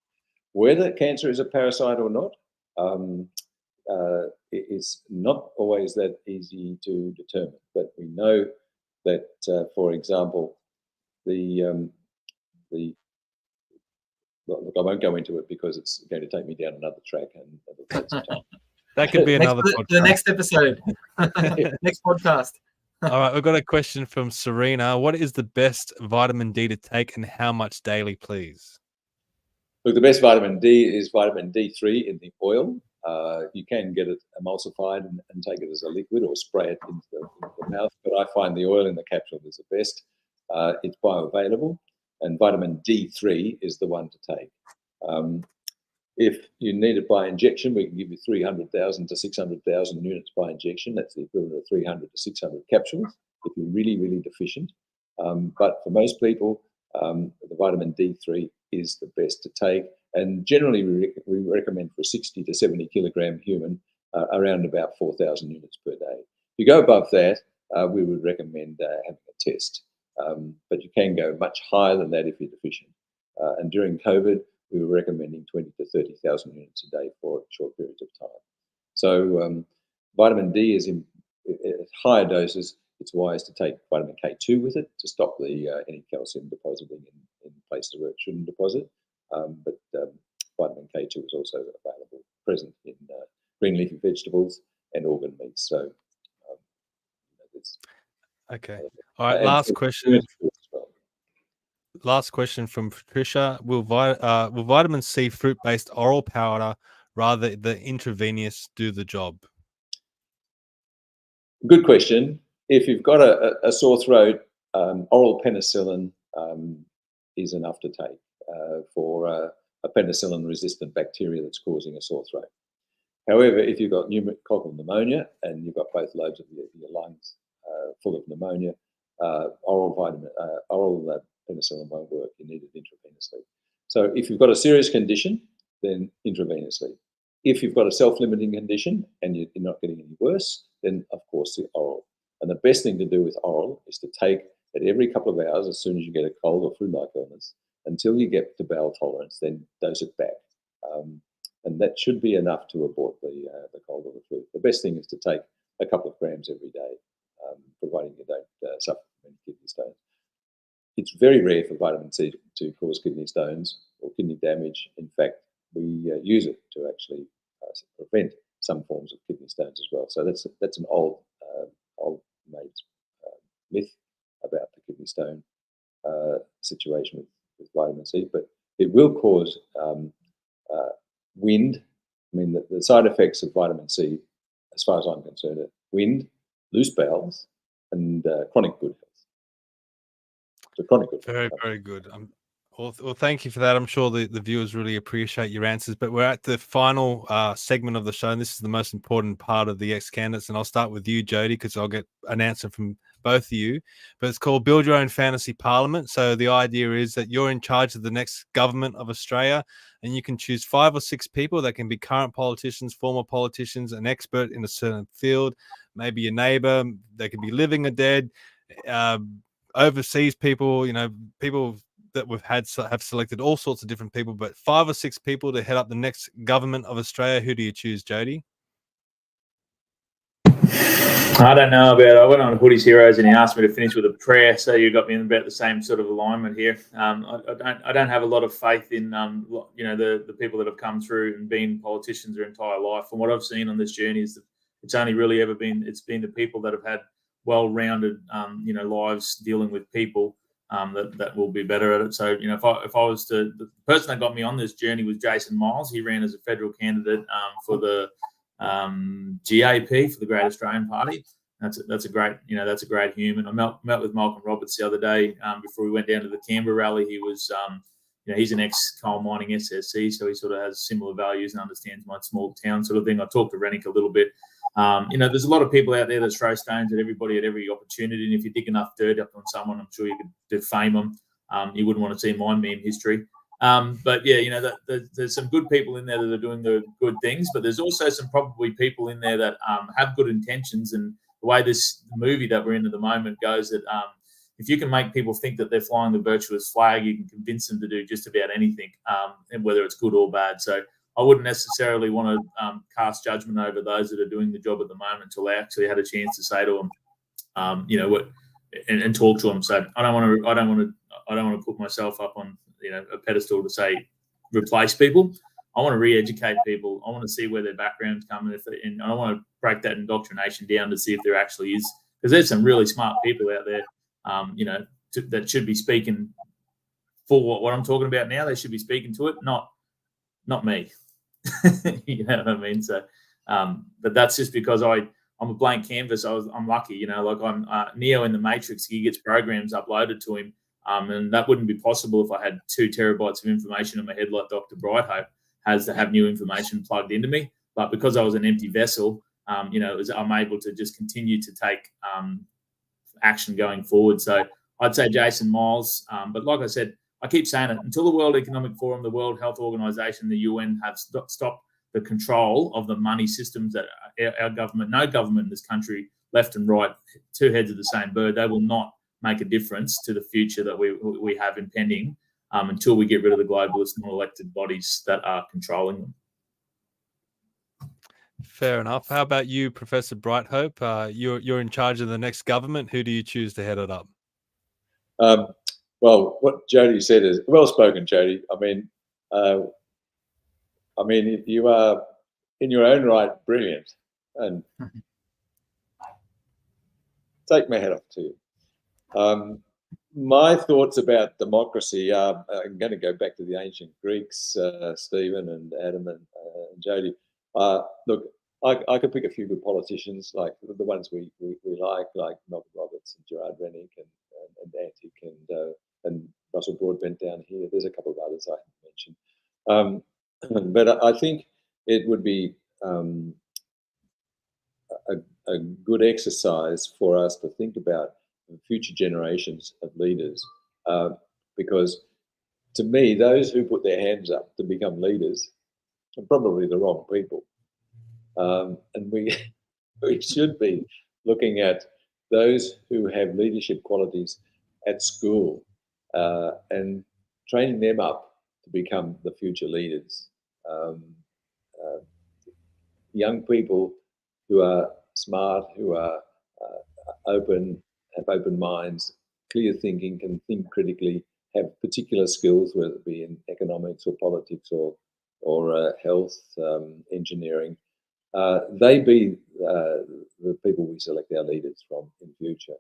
Whether cancer is a parasite or not, it's not always that easy to determine. But we know that, for example, look, I won't go into it because it's going to take me down another track and it'll take some time. That could be another podcast. The next episode, next podcast. All right, we've got a question from Serena. What is the best vitamin D to take and how much daily, please? Look, the best vitamin D is vitamin D3 in the oil. You can get it emulsified and take it as a liquid or spray it into the mouth, but I find the oil in the capsule is the best. It's bioavailable, and vitamin D3 is the one to take. If you need it by injection, we can give you 300,000 to 600,000 units by injection. That's the equivalent of 300 to 600 capsules if you're really, really deficient. But for most people, the vitamin D3 is the best to take. And generally, we recommend for a 60 to 70 kilogram human around about 4,000 units per day. If you go above that, we would recommend having a test. But you can go much higher than that if you're deficient. And during COVID, we were recommending 20 to 30,000 units a day for short periods of time. So vitamin D is in higher doses. It's wise to take vitamin K2 with it to stop any calcium depositing in places where it shouldn't deposit. But vitamin K2 is also available, present in green leafy vegetables and organ meats. So okay. All right, last question. Last question from Patricia. Will vitamin C fruit-based oral powder rather than intravenous do the job? Good question. If you've got a sore throat, oral penicillin is enough to take for a penicillin-resistant bacteria that's causing a sore throat. However, if you've got pneumococcal pneumonia and you've got both lobes of your lungs full of pneumonia, oral penicillin won't work. You need it intravenously. So if you've got a serious condition, then intravenously. If you've got a self-limiting condition and you're not getting any worse, then of course the oral. And the best thing to do with oral is to take it every couple of hours as soon as you get a cold or flu-like illness until you get to bowel tolerance, then dose it back. And that should be enough to abort the cold or the flu. The best thing is to take a couple of grams every day, providing you don't suffer from any kidney stones. It's very rare for vitamin C to cause kidney stones or kidney damage. In fact, we use it to actually prevent some forms of kidney stones as well. So that's an old made myth about the kidney stone situation with vitamin C, but it will cause wind. I mean, the side effects of vitamin C, as far as I'm concerned, are wind, loose bowels, and chronic good health. So chronic good Very, health. very good. Well, thank you for that. I'm sure the viewers really appreciate your answers, but we're at the final segment of the show, and this is the most important part of the X-Candidates, and I'll start with you, Jody, because I'll get an answer from both of you, but it's called Build Your Own Fantasy Parliament. So the idea is that you're in charge of the next government of Australia, and you can choose 5 or 6 people that can be current politicians, former politicians, an expert in a certain field, maybe your neighbor, they could be living or dead, overseas people, people that have selected all sorts of different people, but 5 or 6 people to head up the next government of Australia. Who do you choose, Jody? I don't know about it. I went on Hoodie's Heroes and he asked me to finish with a prayer, so you got me in about the same sort of alignment here. I don't have a lot of faith in the people that have come through and been politicians their entire life. From what I've seen on this journey is that it's only really ever been the people that have had well-rounded lives dealing with people that will be better at it. So if I was to, the person that got me on this journey was Jason Miles. He ran as a federal candidate for the GAP, for the Great Australian Party. That's a great human. I met with Malcolm Roberts the other day before we went down to the Canberra rally. He was he's an ex-coal mining SSC, so he sort of has similar values and understands my small town sort of thing. I talked to Rennick a little bit. There's a lot of people out there that throw stones at everybody at every opportunity, and if you dig enough dirt up on someone, I'm sure you could defame them. You wouldn't want to see my meme history. But yeah, there's some good people in there that are doing the good things, but there's also some probably people in there that have good intentions. And the way this movie that we're in at the moment goes, that if you can make people think that they're flying the virtuous flag, you can convince them to do just about anything, and whether it's good or bad. So I wouldn't necessarily want to cast judgment over those that are doing the job at the moment until they actually had a chance to say to them, and talk to them. So I don't want to put myself up on a pedestal to say replace people. I want to re-educate people. I want to see where their backgrounds come, and I want to break that indoctrination down to see if there actually is, because there's some really smart people out there, that should be speaking for what I'm talking about now. They should be speaking to it, not me. You know what I mean? So, but that's just because I'm a blank canvas. I'm lucky, like I'm Neo in the Matrix. He gets programs uploaded to him. And that wouldn't be possible if I had 2 terabytes of information in my head like Dr. Brighthope has to have new information plugged into me. But because I was an empty vessel, I'm able to just continue to take action going forward. So I'd say Jason Miles. But like I said, I keep saying it, until the World Economic Forum, the World Health Organization, the UN have stopped the control of the money systems that our government, no government in this country, left and right, 2 heads of the same bird, they will not make a difference to the future that we have impending until we get rid of the globalist non-elected bodies that are controlling them. Fair enough. How about you, Professor Brighthope? You're in charge of the next government. Who do you choose to head it up? Well, what Jody said is well spoken, Jody. I mean, you are in your own right brilliant, and take my hat off to you. My thoughts about democracy are, I'm going to go back to the ancient Greeks, Stephen and Adam and Jody. Look, I could pick a few good politicians, like the ones we like Malcolm Roberts and Gerard Rennick and Antic and Russell Broadbent down here. There's a couple of others I haven't mentioned. But I think it would be a good exercise for us to think about future generations of leaders, because to me, those who put their hands up to become leaders are probably the wrong people, and we should be looking at those who have leadership qualities at school and training them up to become the future leaders. Young people who are smart, who are open, have open minds, clear thinking, can think critically, have particular skills, whether it be in economics or politics or health, engineering. They be the people we select our leaders from in future.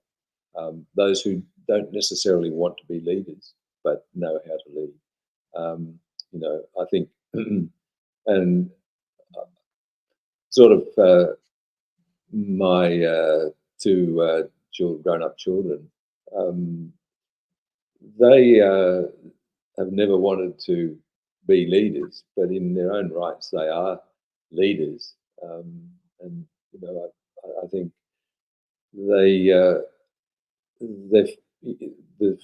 Those who don't necessarily want to be leaders, but know how to lead. I think, and sort of my two grown-up children, they have never wanted to be leaders, but in their own rights, they are leaders. And I think the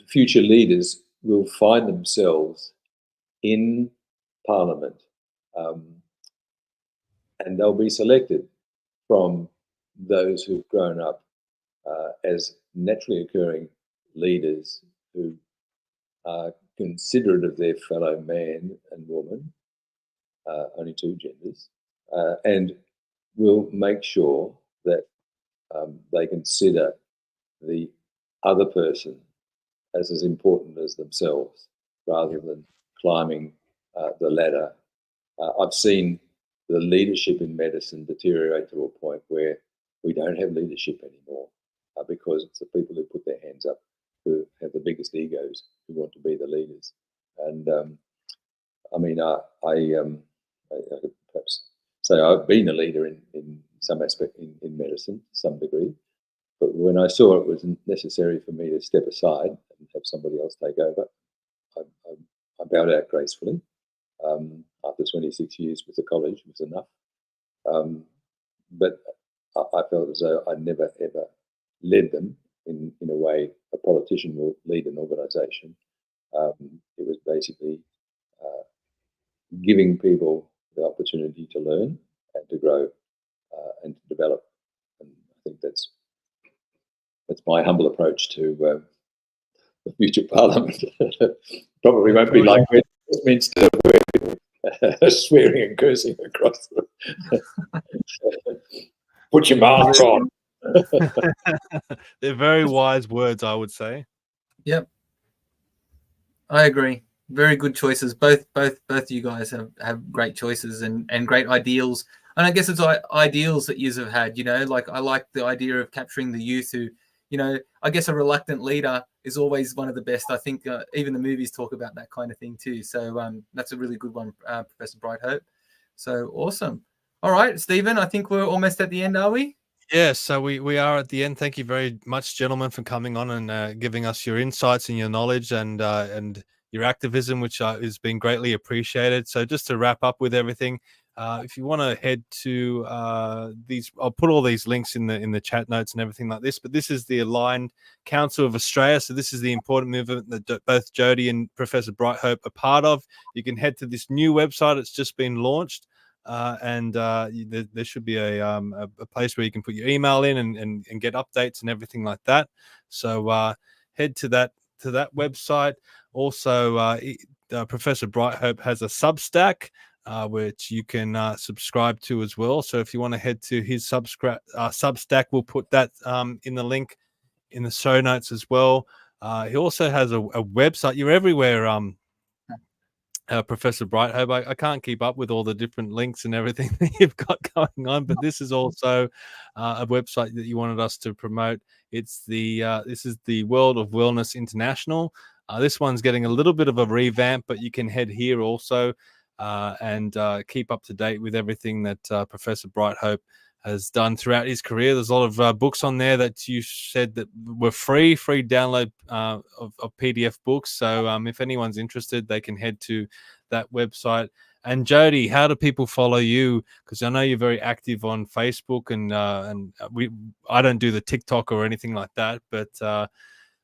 future leaders will find themselves in Parliament, and they'll be selected from those who've grown up as naturally occurring leaders who are considerate of their fellow man and woman, only two genders, and will make sure that they consider the other person as important as themselves, rather than climbing the ladder. I've seen the leadership in medicine deteriorate to a point where we don't have leadership anymore, because it's the people who put their hands up who have the biggest egos, who want to be the leaders. And I mean, I could perhaps say I've been a leader in some aspect in medicine to some degree, but when I saw it was necessary for me to step aside and have somebody else take over, I bowed out gracefully. After 26 years with the college was enough. But I felt as though I never ever led them in a way a politician will lead an organisation. It was basically giving people the opportunity to learn and to grow and to develop. And I think that's my humble approach to the future Parliament. Probably won't be like Westminster, where swearing and cursing across put your mask on. They're very wise words, I would say. Yep, I agree. Very good choices. Both you guys have great choices and great ideals. And I guess it's ideals that you have had. Like I like the idea of capturing the youth who, I guess a reluctant leader is always one of the best. I think even the movies talk about that kind of thing too. So that's a really good one, Professor Brighthope. So awesome. All right, Stephen, I think we're almost at the end, are we? Yes, so we are at the end. Thank you very much, gentlemen, for coming on and giving us your insights and your knowledge and your activism, which has been greatly appreciated. So just to wrap up with everything, if you want to head to these, I'll put all these links in the chat notes and everything like this. But this is the Aligned Council of Australia. So this is the important movement that both Jody and Professor Brighthope are part of. You can head to this new website. It's just been launched. There should be a place where you can put your email in and get updates and everything like that. So head to that website. Also, Professor Brighthope has a Substack, which you can subscribe to as well. So if you want to head to his Substack, we'll put that in the link in the show notes as well. He also has a website. You're everywhere, Professor Brighthope. I can't keep up with all the different links and everything that you've got going on, but this is also a website that you wanted us to promote. It's this is the World of Wellness International. This one's getting a little bit of a revamp, but you can head here also and keep up to date with everything that Professor Brighthope has done throughout his career. There's a lot of books on there that you said that were free download of PDF books. So if anyone's interested, they can head to that website. And Jody, how do people follow you? Because I know you're very active on Facebook, and I don't do the TikTok or anything like that. But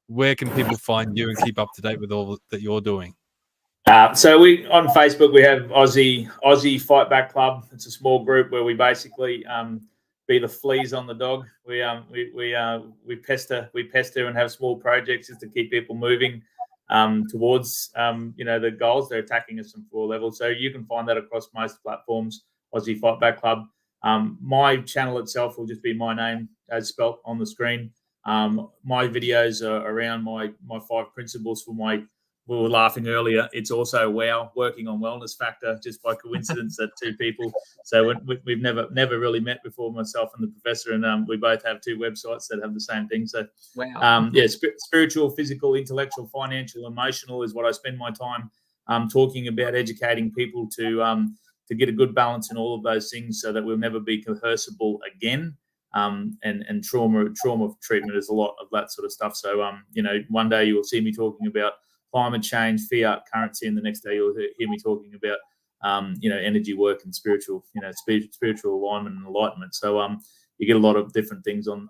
where can people find you and keep up to date with all that you're doing? So we on Facebook we have Aussie Fightback Club. It's a small group where we basically be the fleas on the dog. We pester and have small projects just to keep people moving towards the goals. They're attacking us from 4 levels. So you can find that across most platforms. Aussie Fightback Club. My channel itself will just be my name as spelt on the screen. My videos are around my 5 principles for my. We were laughing earlier. It's also WOW, working on wellness factor, just by coincidence that 2 people. So we've never really met before, myself and the professor, and we both have 2 websites that have the same thing. So wow. Spiritual, physical, intellectual, financial, emotional is what I spend my time talking about, educating people to get a good balance in all of those things, so that we'll never be coercible again. And trauma treatment is a lot of that sort of stuff. So one day you will see me talking about climate change, fiat currency, and the next day you'll hear me talking about energy work and spiritual alignment and enlightenment. So you get a lot of different things on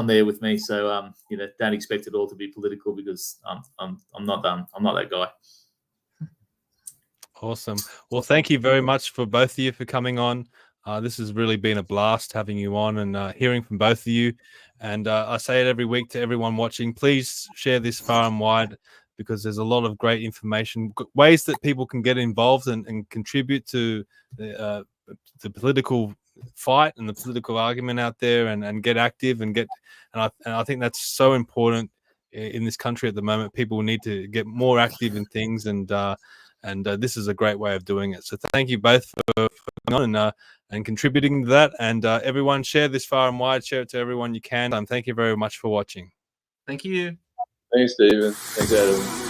there with me. So don't expect it all to be political, because I'm not that guy. Awesome. Well, thank you very much for both of you for coming on. This has really been a blast having you on and hearing from both of you. And I say it every week to everyone watching, please share this far and wide, because there's a lot of great information, ways that people can get involved and contribute to the political fight and the political argument out there, and get active and I think that's so important in this country at the moment. People need to get more active in things, and this is a great way of doing it. So thank you both for coming on and contributing to that. And everyone, share this far and wide, share it to everyone you can. Thank you very much for watching. Thank you. Thanks, Stephen. Thanks, Adam.